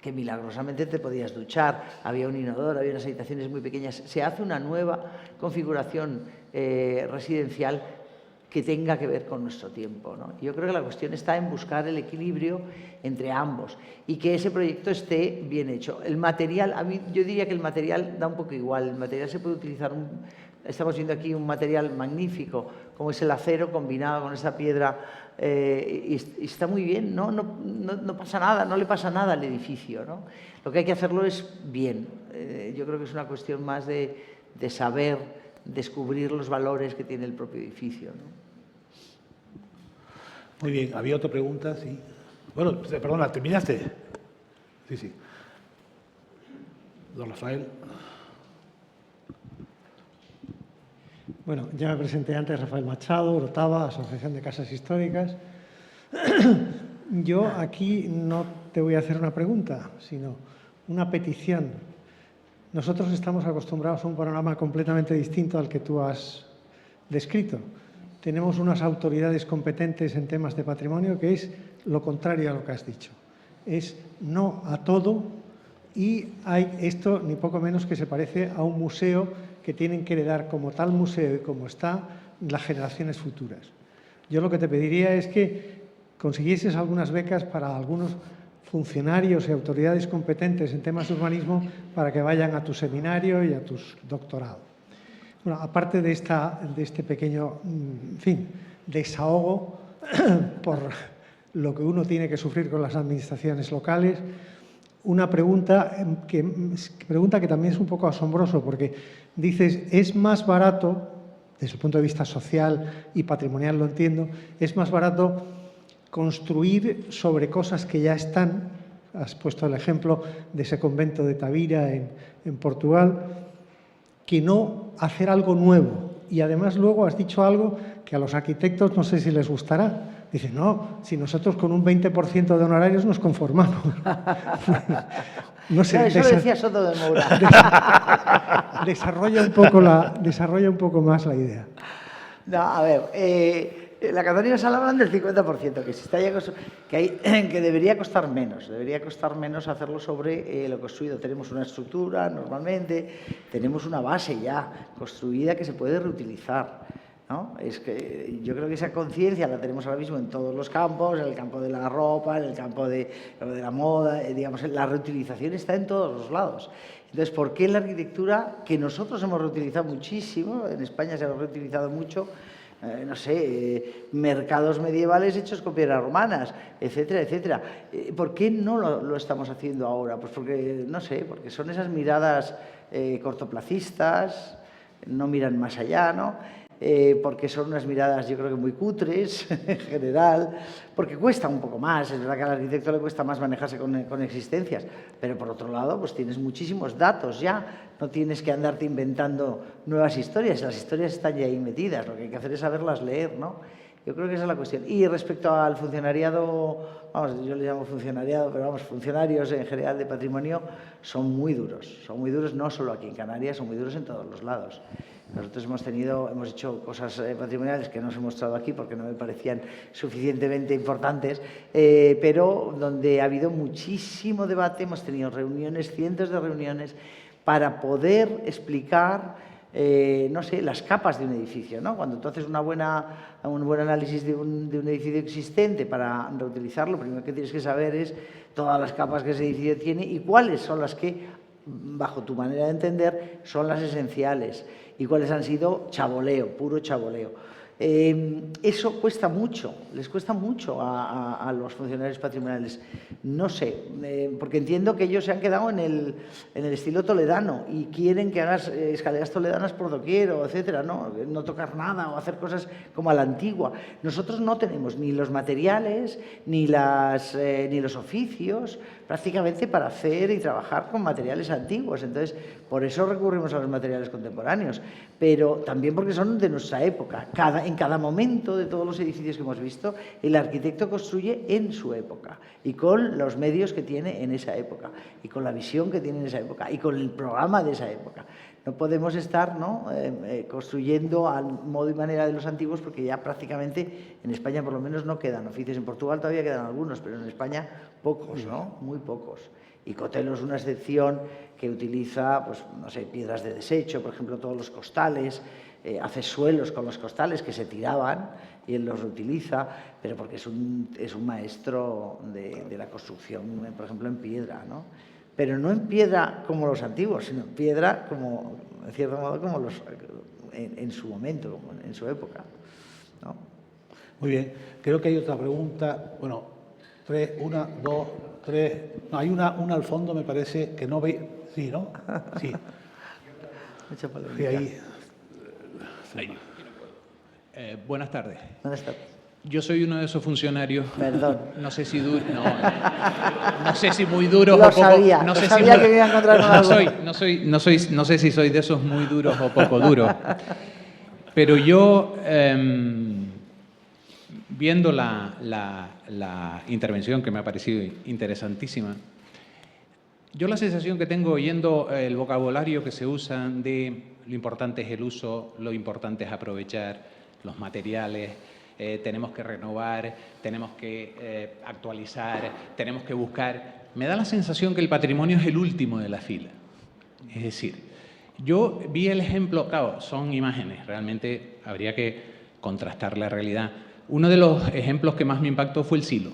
que milagrosamente te podías duchar, había un inodoro, había unas habitaciones muy pequeñas. Se hace una nueva configuración residencial que tenga que ver con nuestro tiempo, ¿no? Yo creo que la cuestión está en buscar el equilibrio entre ambos y que ese proyecto esté bien hecho. El material, yo diría que el material da un poco igual, el material se puede utilizar, estamos viendo aquí un material magnífico, como es el acero combinado con esa piedra, y está muy bien, no pasa nada, no le pasa nada al edificio, ¿no? Lo que hay que hacerlo es bien. Yo creo que es una cuestión más de saber descubrir los valores que tiene el propio edificio, ¿no? Muy bien, ¿había otra pregunta? Sí. Bueno, perdona, ¿terminaste? Sí. Don Rafael. Bueno, ya me presenté antes, Rafael Machado, Orotava, Asociación de Casas Históricas. Yo aquí no te voy a hacer una pregunta, sino una petición. Nosotros estamos acostumbrados a un panorama completamente distinto al que tú has descrito. Tenemos unas autoridades competentes en temas de patrimonio que es lo contrario a lo que has dicho. Es no a todo y hay esto ni poco menos que se parece a un museo que tienen que heredar como tal museo y como está las generaciones futuras. Yo lo que te pediría es que consiguieses algunas becas para algunos funcionarios y autoridades competentes en temas de urbanismo para que vayan a tu seminario y a tus doctorados. Bueno, aparte de este pequeño, desahogo por lo que uno tiene que sufrir con las administraciones locales, una pregunta que también es un poco asombroso, porque dices, es más barato, desde el punto de vista social y patrimonial lo entiendo, es más barato construir sobre cosas que ya están. Has puesto el ejemplo de ese convento de Tavira en Portugal, que no hacer algo nuevo. Y además luego has dicho algo que a los arquitectos no sé si les gustará. Dicen, no, si nosotros con un 20% de honorarios nos conformamos. No sé, eso lo decía Soto de Moura. Desarrolla un poco más la idea. No, a ver, la Cataluña se hablan del 50%, que se está ya que debería costar menos hacerlo sobre lo construido. Tenemos una estructura normalmente, tenemos una base ya construida que se puede reutilizar, ¿no? Es que yo creo que esa conciencia la tenemos ahora mismo en todos los campos, en el campo de la ropa, en el campo de la moda, digamos, la reutilización está en todos los lados. Entonces, ¿por qué en la arquitectura, que nosotros hemos reutilizado muchísimo, en España se ha reutilizado mucho, no sé, mercados medievales hechos con piedras romanas, etcétera, etcétera. ¿Por qué no lo estamos haciendo ahora? Pues porque, no sé, porque son esas miradas cortoplacistas, no miran más allá, ¿no? Porque son unas miradas, yo creo que muy cutres, en general, porque cuesta un poco más, es verdad que al arquitecto le cuesta más manejarse con existencias, pero por otro lado, pues tienes muchísimos datos ya, no tienes que andarte inventando nuevas historias, las historias están ya ahí metidas, lo que hay que hacer es saberlas leer, ¿no? Yo creo que esa es la cuestión. Y respecto al funcionariado, vamos, yo le llamo funcionariado, pero vamos, funcionarios en general de patrimonio son muy duros no solo aquí en Canarias, son muy duros en todos los lados. Nosotros hemos hecho cosas patrimoniales que no os he mostrado aquí porque no me parecían suficientemente importantes, pero donde ha habido muchísimo debate, hemos tenido reuniones, cientos de reuniones, para poder explicar, no sé, las capas de un edificio, ¿no? Cuando tú haces un buen análisis de un edificio existente para reutilizarlo, lo primero que tienes que saber es todas las capas que ese edificio tiene y cuáles son las que, bajo tu manera de entender, son las esenciales y cuáles han sido chaboleo, puro chaboleo. Eso cuesta mucho, les cuesta mucho a los funcionarios patrimoniales. No sé, porque entiendo que ellos se han quedado en el estilo toledano y quieren que hagas escaleras toledanas por doquier, o etcétera, ¿no? No tocar nada o hacer cosas como a la antigua. Nosotros no tenemos ni los materiales ni los oficios prácticamente para hacer y trabajar con materiales antiguos. Entonces, por eso recurrimos a los materiales contemporáneos, pero también porque son de nuestra época. En cada momento de todos los edificios que hemos visto, el arquitecto construye en su época y con los medios que tiene en esa época y con la visión que tiene en esa época y con el programa de esa época. No podemos estar, ¿no?, construyendo al modo y manera de los antiguos, porque ya prácticamente en España por lo menos no quedan oficios. En Portugal todavía quedan algunos, pero en España pocos, ¿no? Muy pocos. Y Cotelo es una excepción que utiliza, pues, no sé, piedras de desecho, por ejemplo, todos los costales, hace suelos con los costales que se tiraban y él los reutiliza, pero porque es un maestro de la construcción, por ejemplo, en piedra, ¿no? Pero no en piedra como los antiguos, sino en piedra como, en cierto modo, como en su momento, en su época, ¿no? Muy bien. Creo que hay otra pregunta. Bueno, una, dos, tres. No, hay una al fondo, me parece, que no ve. Sí, ¿no? Sí. Mucha polémica. Sí, ahí. Buenas tardes. Buenas tardes. Yo soy uno de esos funcionarios. Perdón. No sé si no sé si muy duros lo o poco. Sabía, no sé sabía si que me iba a encontrar con algo. No sé si soy de esos muy duros o poco duros. Pero yo, viendo la intervención, que me ha parecido interesantísima, yo la sensación que tengo oyendo el vocabulario que se usa de lo importante es el uso, lo importante es aprovechar los materiales, tenemos que renovar, tenemos que actualizar, tenemos que buscar. Me da la sensación que el patrimonio es el último de la fila. Es decir, yo vi el ejemplo, claro, son imágenes, realmente habría que contrastar la realidad. Uno de los ejemplos que más me impactó fue el Silo.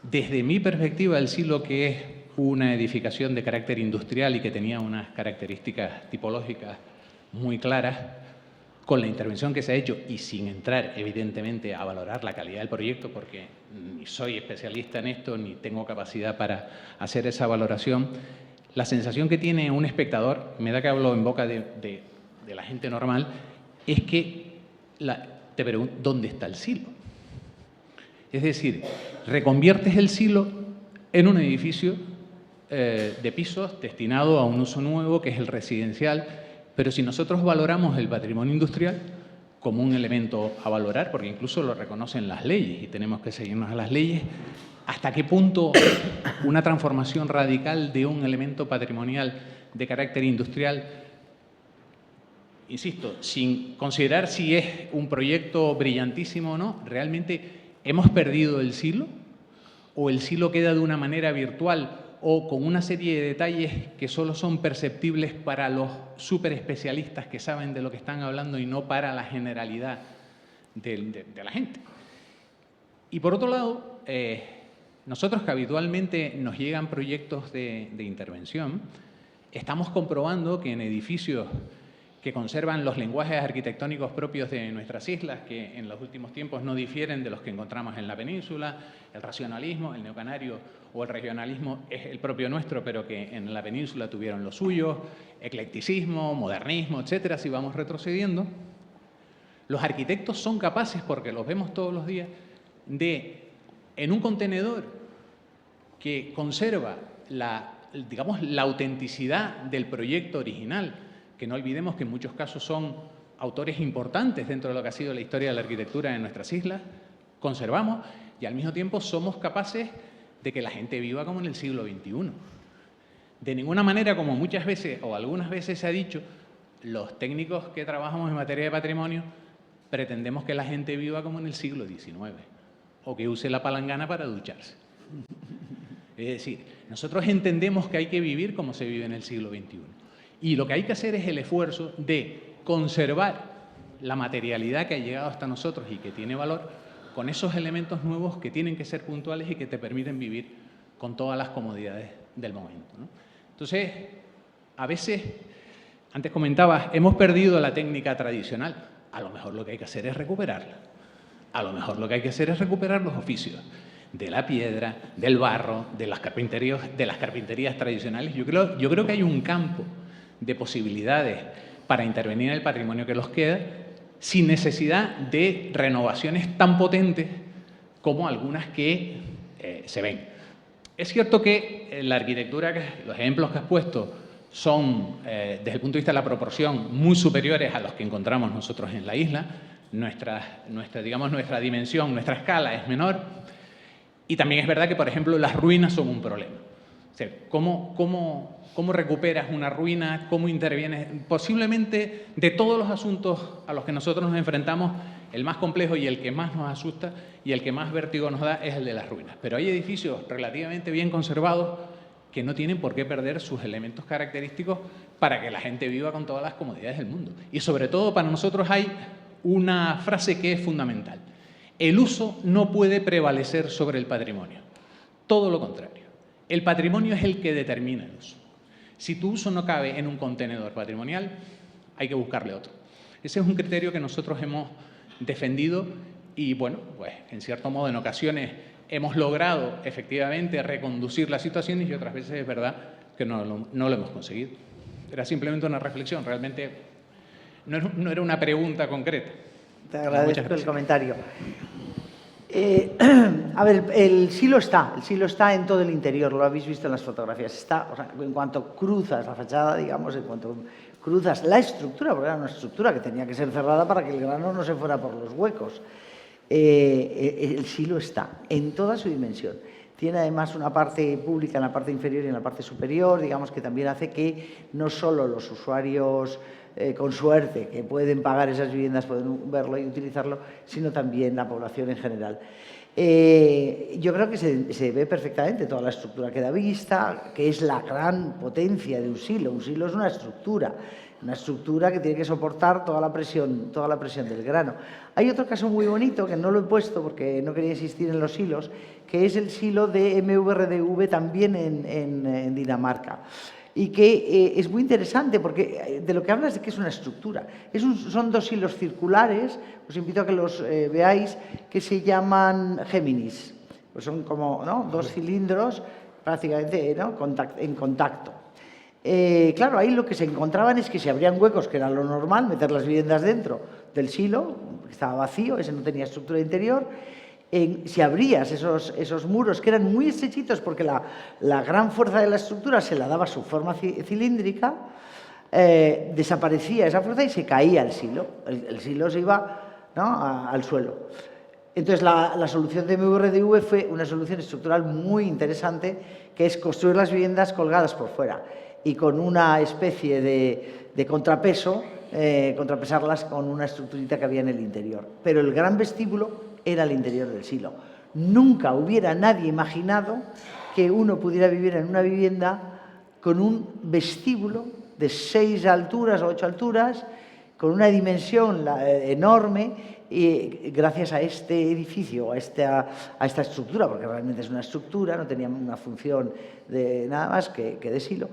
Desde mi perspectiva, el Silo, que es una edificación de carácter industrial y que tenía unas características tipológicas muy claras, con la intervención que se ha hecho y sin entrar, evidentemente, a valorar la calidad del proyecto, porque ni soy especialista en esto, ni tengo capacidad para hacer esa valoración, la sensación que tiene un espectador, me da que hablo en boca de la gente normal, es que te pregunto, ¿dónde está el Silo? Es decir, reconviertes el Silo en un edificio de pisos destinado a un uso nuevo, que es el residencial. Pero si nosotros valoramos el patrimonio industrial como un elemento a valorar, porque incluso lo reconocen las leyes y tenemos que seguirnos a las leyes, ¿hasta qué punto una transformación radical de un elemento patrimonial de carácter industrial, insisto, sin considerar si es un proyecto brillantísimo o no, realmente hemos perdido el Silo? ¿O el Silo queda de una manera virtual o con una serie de detalles que solo son perceptibles para los súper especialistas que saben de lo que están hablando y no para la generalidad de la gente? Y por otro lado, nosotros que habitualmente nos llegan proyectos de intervención, estamos comprobando que en edificios que conservan los lenguajes arquitectónicos propios de nuestras islas, que en los últimos tiempos no difieren de los que encontramos en la península. El racionalismo, el neocanario o el regionalismo es el propio nuestro, pero que en la península tuvieron lo suyo, eclecticismo, modernismo, etcétera, si vamos retrocediendo. Los arquitectos son capaces, porque los vemos todos los días, de, en un contenedor que conserva digamos, la autenticidad del proyecto original, que no olvidemos que en muchos casos son autores importantes dentro de lo que ha sido la historia de la arquitectura en nuestras islas, conservamos y al mismo tiempo somos capaces de que la gente viva como en el siglo XXI. De ninguna manera, como muchas veces o algunas veces se ha dicho, los técnicos que trabajamos en materia de patrimonio pretendemos que la gente viva como en el siglo XIX o que use la palangana para ducharse. Es decir, nosotros entendemos que hay que vivir como se vive en el siglo XXI. Y lo que hay que hacer es el esfuerzo de conservar la materialidad que ha llegado hasta nosotros y que tiene valor con esos elementos nuevos que tienen que ser puntuales y que te permiten vivir con todas las comodidades del momento, ¿no? Entonces, a veces, antes comentabas, hemos perdido la técnica tradicional. A lo mejor lo que hay que hacer es recuperarla. A lo mejor lo que hay que hacer es recuperar los oficios de la piedra, del barro, de las carpinterías tradicionales. Yo creo que hay un campo de posibilidades para intervenir en el patrimonio que los queda, sin necesidad de renovaciones tan potentes como algunas que se ven. Es cierto que la arquitectura, los ejemplos que has puesto, son, desde el punto de vista de la proporción, muy superiores a los que encontramos nosotros en la isla. Nuestra dimensión, nuestra escala es menor. Y también es verdad que, por ejemplo, las ruinas son un problema. O sea, ¿cómo recuperas una ruina? ¿Cómo intervienes? Posiblemente, de todos los asuntos a los que nosotros nos enfrentamos, el más complejo y el que más nos asusta y el que más vértigo nos da es el de las ruinas. Pero hay edificios relativamente bien conservados que no tienen por qué perder sus elementos característicos para que la gente viva con todas las comodidades del mundo. Y sobre todo, para nosotros hay una frase que es fundamental. El uso no puede prevalecer sobre el patrimonio. Todo lo contrario. El patrimonio es el que determina el uso. Si tu uso no cabe en un contenedor patrimonial, hay que buscarle otro. Ese es un criterio que nosotros hemos defendido y, bueno, pues en cierto modo, en ocasiones hemos logrado efectivamente reconducir las situaciones y otras veces es verdad que no lo hemos conseguido. Era simplemente una reflexión, realmente no era una pregunta concreta. Te agradezco el comentario. A ver, el silo está en todo el interior, lo habéis visto en las fotografías. Está, o sea, en cuanto cruzas la fachada, digamos, en cuanto cruzas la estructura, porque era una estructura que tenía que ser cerrada para que el grano no se fuera por los huecos. El silo está en toda su dimensión. Tiene además una parte pública en la parte inferior y en la parte superior, digamos que también hace que no solo los usuarios con suerte que pueden pagar esas viviendas pueden verlo y utilizarlo, sino también la población en general. Yo creo que se ve perfectamente toda la estructura que da vista, que es la gran potencia de un silo. Un silo es una estructura que tiene que soportar toda la presión del grano. Hay otro caso muy bonito, que no lo he puesto porque no quería insistir en los silos, que es el silo de MVRDV también en Dinamarca. Y que es muy interesante porque de lo que hablas es de que es una estructura. Son dos silos circulares, os invito a que los veáis, que se llaman Géminis. Pues son como, ¿no?, dos cilindros prácticamente, ¿no?, en contacto. Claro, ahí lo que se encontraban es que se abrían huecos, que era lo normal, meter las viviendas dentro del silo, que estaba vacío, ese no tenía estructura interior. Si abrías esos muros, que eran muy estrechitos porque la gran fuerza de la estructura se la daba su forma cilíndrica, desaparecía esa fuerza y se caía el silo. El silo se iba, ¿no?, al suelo. Entonces, la solución de MVRDV fue una solución estructural muy interesante, que es construir las viviendas colgadas por fuera y con una especie de contrapeso, contrapesarlas con una estructurita que había en el interior. Pero el gran vestíbulo era el interior del silo. Nunca hubiera nadie imaginado que uno pudiera vivir en una vivienda con un vestíbulo de 6 alturas o 8 alturas, con una dimensión enorme, y gracias a este edificio, a esta estructura, porque realmente es una estructura, no tenía una función de nada más que de silo,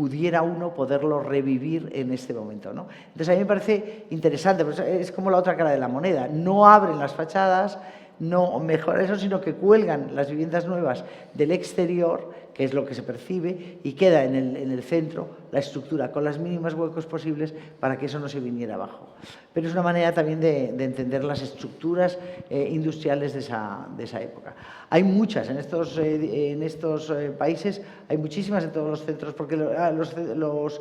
pudiera uno poderlo revivir en este momento, ¿no? Entonces, a mí me parece interesante, pues es como la otra cara de la moneda. No abren las fachadas, no mejora eso, sino que cuelgan las viviendas nuevas del exterior, que es lo que se percibe, y queda en el centro la estructura con las mínimas huecos posibles para que eso no se viniera abajo. Pero es una manera también de entender las estructuras industriales de esa época. Hay muchas en estos países, hay muchísimas en todos los centros, porque los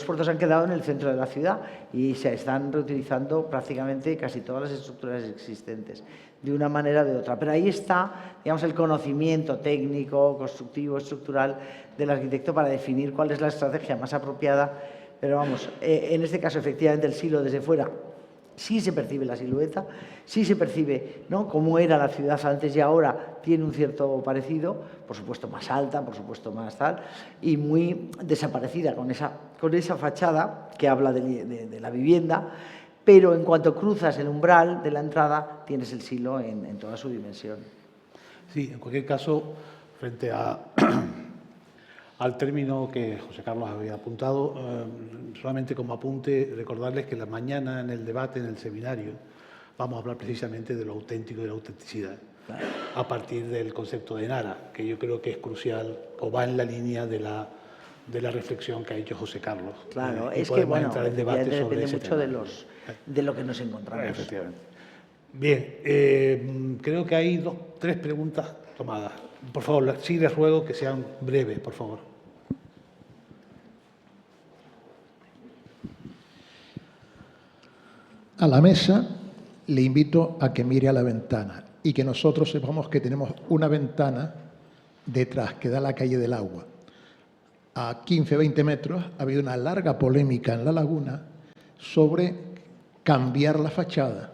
puertos han quedado en el centro de la ciudad y se están reutilizando prácticamente casi todas las estructuras existentes, de una manera o de otra. Pero ahí está, digamos, el conocimiento técnico, constructivo, estructural del arquitecto para definir cuál es la estrategia más apropiada. Pero vamos, en este caso, efectivamente, el silo desde fuera sí se percibe la silueta, sí se percibe, ¿no?, cómo era la ciudad antes y ahora tiene un cierto parecido, por supuesto más alta, por supuesto más tal, y muy desaparecida con esa fachada que habla de la vivienda, pero en cuanto cruzas el umbral de la entrada tienes el silo en toda su dimensión. Sí, en cualquier caso, frente al término que José Carlos había apuntado, solamente como apunte, recordarles que la mañana en el debate, en el seminario, vamos a hablar precisamente de lo auténtico y de la autenticidad, claro, a partir del concepto de Nara, que yo creo que es crucial o va en la línea de la reflexión que ha hecho José Carlos. Claro, es que, bueno, entrar en debate sobre depende ese mucho tema. de lo que nos encontramos. Efectivamente. Bien, creo que hay 3 preguntas tomadas. Por favor, sí les ruego que sean breves, por favor. A la mesa le invito a que mire a la ventana y que nosotros sepamos que tenemos una ventana detrás que da a la calle del agua. A 15-20 metros ha habido una larga polémica en La Laguna sobre cambiar la fachada.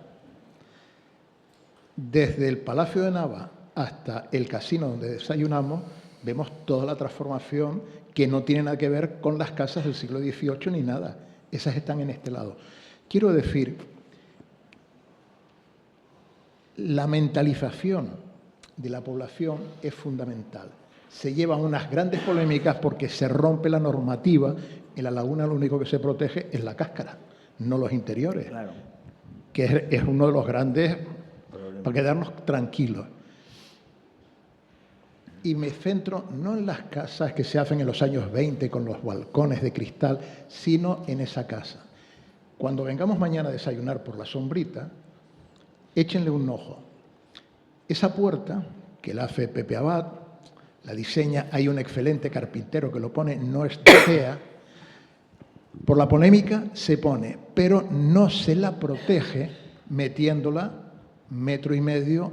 Desde el Palacio de Nava hasta el casino donde desayunamos, vemos toda la transformación que no tiene nada que ver con las casas del siglo XVIII ni nada. Esas están en este lado. Quiero decir, la mentalización de la población es fundamental. Se llevan unas grandes polémicas porque se rompe la normativa. En La Laguna lo único que se protege es la cáscara, no los interiores, claro, que es uno de los grandes, para quedarnos tranquilos. Y me centro no en las casas que se hacen en los años 20 con los balcones de cristal, sino en esa casa. Cuando vengamos mañana a desayunar por la sombrita, échenle un ojo. Esa puerta, que la hace Pepe Abad, la diseña, hay un excelente carpintero que lo pone, no es fea. Por la polémica se pone, pero no se la protege metiéndola 1,5 metros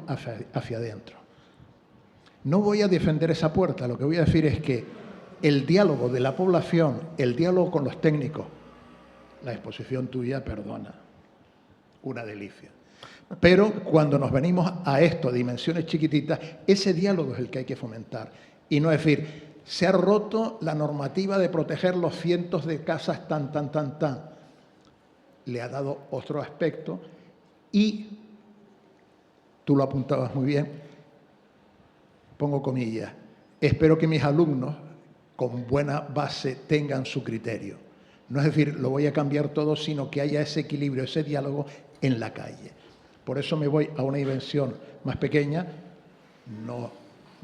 hacia adentro. No voy a defender esa puerta, lo que voy a decir es que el diálogo de la población, el diálogo con los técnicos, la exposición tuya, perdona, una delicia. Pero cuando nos venimos a esto, a dimensiones chiquititas, ese diálogo es el que hay que fomentar. Y no decir, se ha roto la normativa de proteger los cientos de casas tan. Le ha dado otro aspecto y, tú lo apuntabas muy bien, pongo comillas, espero que mis alumnos con buena base tengan su criterio. No es decir, lo voy a cambiar todo, sino que haya ese equilibrio, ese diálogo en la calle. Por eso me voy a una dimensión más pequeña, no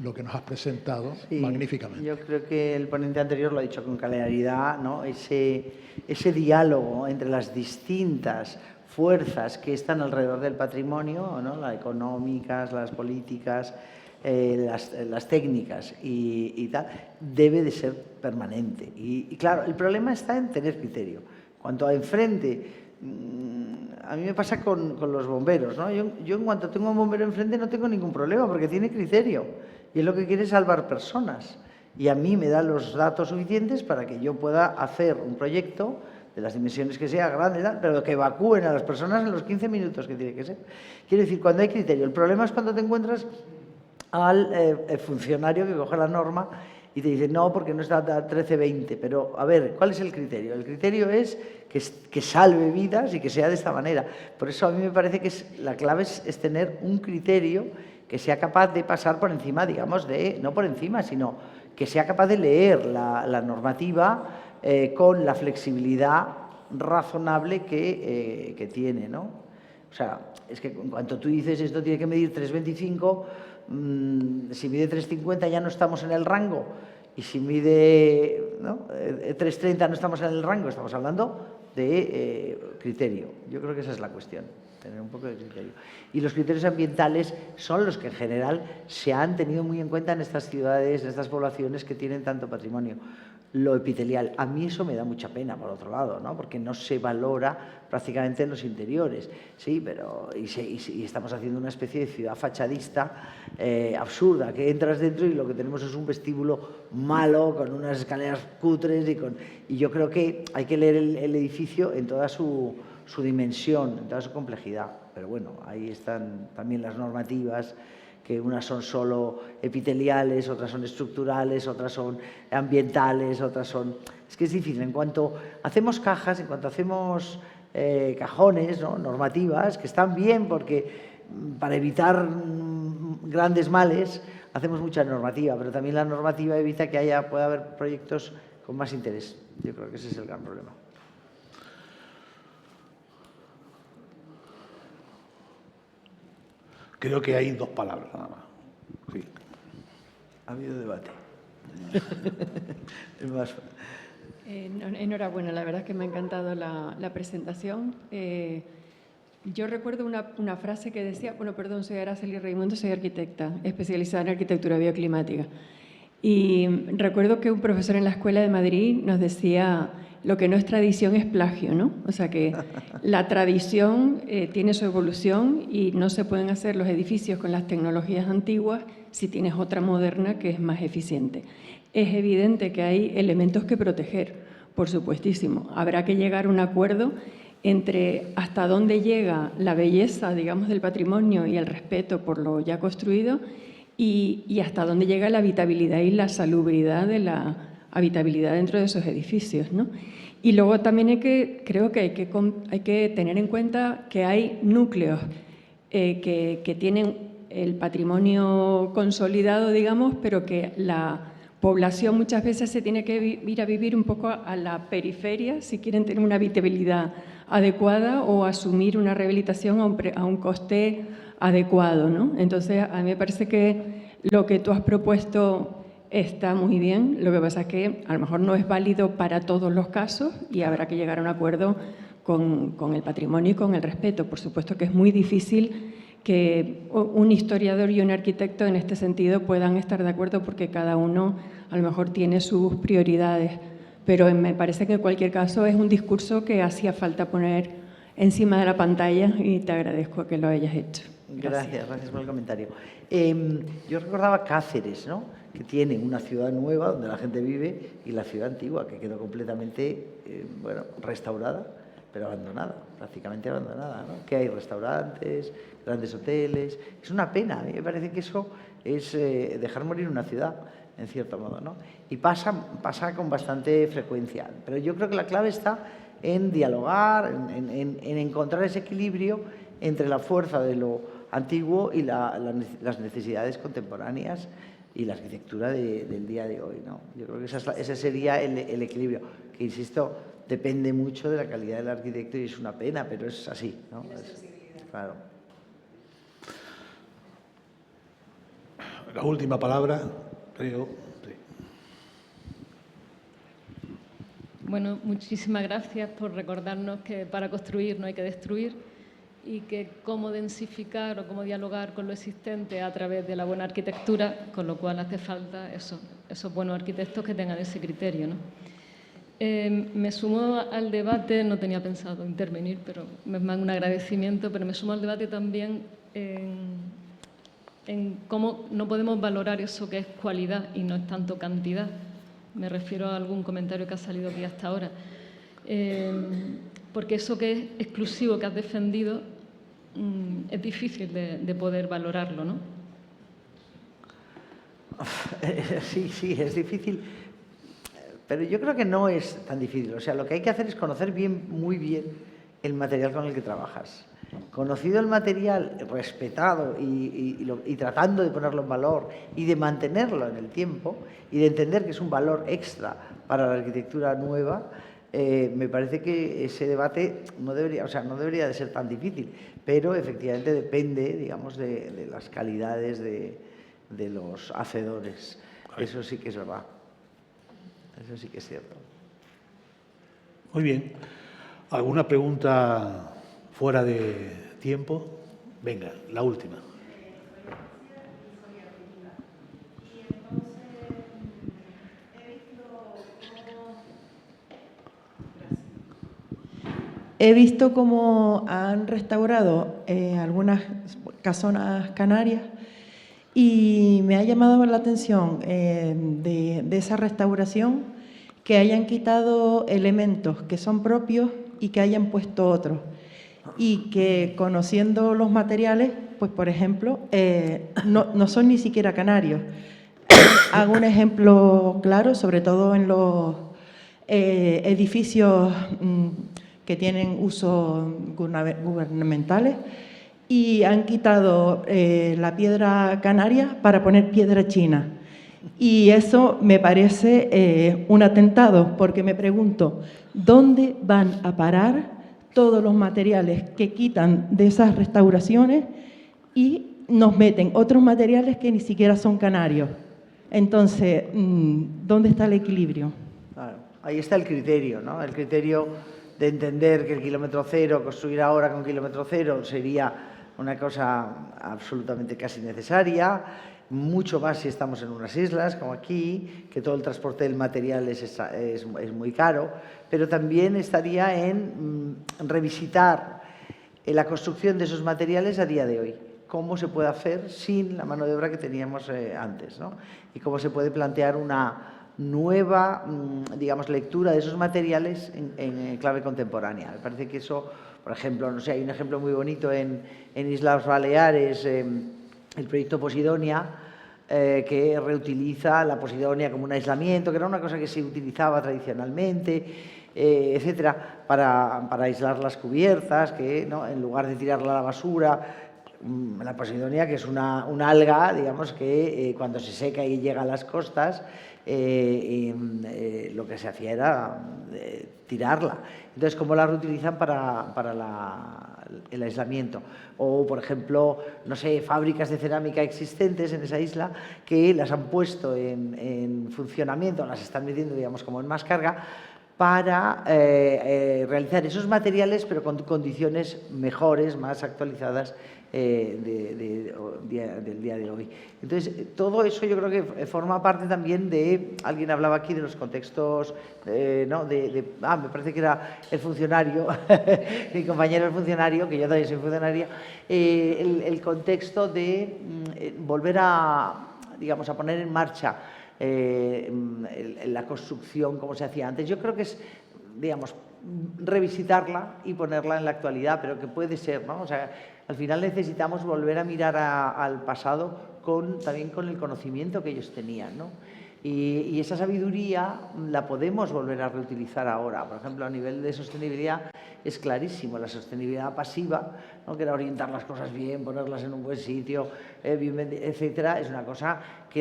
lo que nos has presentado magníficamente. Yo creo que el ponente anterior lo ha dicho con claridad, ¿no? Ese diálogo entre las distintas fuerzas que están alrededor del patrimonio, ¿no? Las económicas, las políticas, las técnicas y tal, debe de ser permanente. Y claro, el problema está en tener criterio. Cuanto a enfrente, a mí me pasa con los bomberos, ¿no? Yo en cuanto tengo un bombero enfrente no tengo ningún problema porque tiene criterio y es lo que quiere es salvar personas. Y a mí me da los datos suficientes para que yo pueda hacer un proyecto de las dimensiones que sea, grande, pero que evacúen a las personas en los 15 minutos que tiene que ser. Quiero decir, cuando hay criterio. El problema es cuando te encuentras al funcionario que coge la norma y te dice, no, porque no está a 13:20. Pero, a ver, ¿cuál es el criterio? El criterio es que salve vidas y que sea de esta manera. Por eso a mí me parece que la clave es tener un criterio que sea capaz de pasar por encima, digamos, no por encima, sino que sea capaz de leer la normativa con la flexibilidad razonable que tiene, ¿no? O sea, es que en cuanto tú dices esto tiene que medir 3,25, si mide 3,50 ya no estamos en el rango, y si mide 3,30 no estamos en el rango, estamos hablando de criterio. Yo creo que esa es la cuestión, tener un poco de criterio. Y los criterios ambientales son los que en general se han tenido muy en cuenta en estas ciudades, en estas poblaciones que tienen tanto patrimonio. Lo epitelial, a mí eso me da mucha pena, por otro lado, ¿no? Porque no se valora prácticamente en los interiores, sí, pero y estamos haciendo una especie de ciudad fachadista absurda, que entras dentro y lo que tenemos es un vestíbulo malo, con unas escaleras cutres, y yo creo que hay que leer el edificio en toda su dimensión, en toda su complejidad. Pero bueno, ahí están también las normativas, que unas son solo epiteliales, otras son estructurales, otras son ambientales, otras son... Es que es difícil. En cuanto hacemos cajas, en cuanto hacemos cajones, ¿no?, normativas, que están bien porque para evitar grandes males hacemos mucha normativa, pero también la normativa evita que pueda haber proyectos con más interés. Yo creo que ese es el gran problema. Creo que hay 2 palabras nada más. Sí. Ha habido debate. Enhorabuena, la verdad es que me ha encantado la presentación. Yo recuerdo una frase que decía, soy Araceli Raimundo, soy arquitecta, especializada en arquitectura bioclimática. Y recuerdo que un profesor en la Escuela de Madrid nos decía: lo que no es tradición es plagio, ¿no? O sea que la tradición tiene su evolución y no se pueden hacer los edificios con las tecnologías antiguas si tienes otra moderna que es más eficiente. Es evidente que hay elementos que proteger, por supuestísimo. Habrá que llegar a un acuerdo entre hasta dónde llega la belleza, digamos, del patrimonio y el respeto por lo ya construido y hasta dónde llega la habitabilidad y la salubridad de la habitabilidad dentro de esos edificios, ¿no? Y luego también creo que hay que tener en cuenta que hay núcleos que tienen el patrimonio consolidado, digamos, pero que la población muchas veces se tiene que ir a vivir un poco a la periferia si quieren tener una habitabilidad adecuada o asumir una rehabilitación a un coste adecuado, ¿no? Entonces, a mí me parece que lo que tú has propuesto está muy bien, lo que pasa es que a lo mejor no es válido para todos los casos y habrá que llegar a un acuerdo con el patrimonio y con el respeto. Por supuesto que es muy difícil que un historiador y un arquitecto en este sentido puedan estar de acuerdo porque cada uno a lo mejor tiene sus prioridades, pero me parece que en cualquier caso es un discurso que hacía falta poner encima de la pantalla y te agradezco que lo hayas hecho. Gracias por el comentario. Yo recordaba Cáceres, ¿no?, que tiene una ciudad nueva donde la gente vive y la ciudad antigua que quedó completamente restaurada, pero abandonada, prácticamente abandonada, ¿no? Que hay restaurantes, grandes hoteles. Es una pena, a mí me parece que eso es dejar morir una ciudad, en cierto modo, ¿no? Y pasa con bastante frecuencia. Pero yo creo que la clave está en dialogar, en encontrar ese equilibrio entre la fuerza de lo antiguo y las necesidades contemporáneas y la arquitectura del día de hoy, ¿no? Yo creo que ese sería el equilibrio, que, insisto, depende mucho de la calidad del arquitecto y es una pena, pero es así, ¿no? Claro. La última palabra, creo. Sí. Bueno, muchísimas gracias por recordarnos que para construir no hay que destruir y que cómo densificar o cómo dialogar con lo existente a través de la buena arquitectura, con lo cual hace falta esos buenos arquitectos que tengan ese criterio, ¿no? Me sumo al debate, no tenía pensado intervenir, pero me mando un agradecimiento, pero me sumo al debate también en cómo no podemos valorar eso que es cualidad y no es tanto cantidad. Me refiero a algún comentario que ha salido aquí hasta ahora. Porque eso que es exclusivo, que has defendido, es difícil de poder valorarlo, ¿no? Sí, es difícil, pero yo creo que no es tan difícil. O sea, lo que hay que hacer es conocer muy bien el material con el que trabajas. Conocido el material, respetado y tratando de ponerlo en valor y de mantenerlo en el tiempo y de entender que es un valor extra para la arquitectura nueva, me parece que ese debate no debería de ser tan difícil, pero efectivamente depende, digamos, de las calidades de los hacedores. Eso sí que es verdad. Eso sí que es cierto. Muy bien. ¿Alguna pregunta fuera de tiempo? Venga, la última. He visto cómo han restaurado algunas casonas canarias y me ha llamado la atención de esa restauración que hayan quitado elementos que son propios y que hayan puesto otros. Y que conociendo los materiales, pues por ejemplo, no son ni siquiera canarios. Hago un ejemplo claro, sobre todo en los edificios que tienen usos gubernamentales, y han quitado la piedra canaria para poner piedra china. Y eso me parece un atentado, porque me pregunto, ¿dónde van a parar todos los materiales que quitan de esas restauraciones y nos meten otros materiales que ni siquiera son canarios? Entonces, ¿dónde está el equilibrio? Claro, ahí está el criterio, ¿no? El criterio de entender que el kilómetro cero, construir ahora con kilómetro cero, sería una cosa absolutamente casi necesaria, mucho más si estamos en unas islas como aquí, que todo el transporte del material es muy caro, pero también estaría en revisitar la construcción de esos materiales a día de hoy, cómo se puede hacer sin la mano de obra que teníamos antes, ¿no? Y cómo se puede plantear una nueva, digamos, lectura de esos materiales en clave contemporánea. Me parece que eso, por ejemplo, no sé, hay un ejemplo muy bonito en Islas Baleares, el proyecto Posidonia, que reutiliza la Posidonia como un aislamiento, que era una cosa que se utilizaba tradicionalmente, etcétera, para aislar las cubiertas, que ¿no? En lugar de tirarla a la basura, la Posidonia, que es una alga, digamos, que cuando se seca y llega a las costas, lo que se hacía era tirarla. Entonces, ¿cómo la reutilizan para el aislamiento? O, por ejemplo, no sé, fábricas de cerámica existentes en esa isla que las han puesto en funcionamiento, las están metiendo, digamos, como en más carga, para realizar esos materiales, pero con condiciones mejores, más actualizadas del día de hoy. Entonces, todo eso yo creo que forma parte también de, alguien hablaba aquí de los contextos, ¿no? Me parece que era el funcionario, mi compañero el funcionario, que yo también soy funcionaria, el contexto de volver digamos, a poner en marcha la construcción como se hacía antes. Yo creo que es, digamos, revisitarla y ponerla en la actualidad, pero que puede ser, ¿no? O sea, al final necesitamos volver a mirar al pasado también con el conocimiento que ellos tenían, ¿no? Y esa sabiduría la podemos volver a reutilizar ahora. Por ejemplo, a nivel de sostenibilidad es clarísimo. La sostenibilidad pasiva, ¿no? Que era orientar las cosas bien, ponerlas en un buen sitio, etcétera, es una cosa que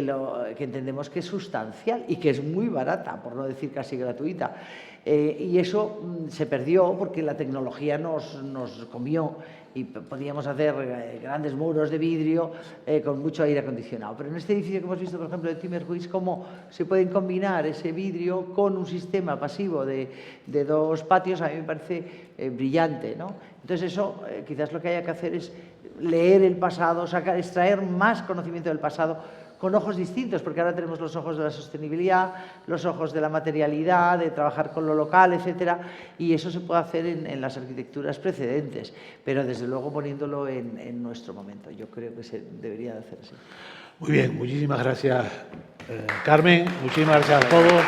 entendemos que es sustancial y que es muy barata, por no decir casi gratuita. Y eso se perdió porque la tecnología nos comió y podíamos hacer grandes muros de vidrio con mucho aire acondicionado. Pero en este edificio que hemos visto, por ejemplo, de Timmerhuis, cómo se pueden combinar ese vidrio con un sistema pasivo de 2 patios, a mí me parece brillante, ¿no? Entonces eso, quizás lo que haya que hacer es leer el pasado, extraer más conocimiento del pasado, con ojos distintos, porque ahora tenemos los ojos de la sostenibilidad, los ojos de la materialidad, de trabajar con lo local, etcétera, y eso se puede hacer en las arquitecturas precedentes, pero desde luego poniéndolo en nuestro momento. Yo creo que se debería de hacer así. Muy bien, muchísimas gracias, Carmen, muchísimas gracias a todos.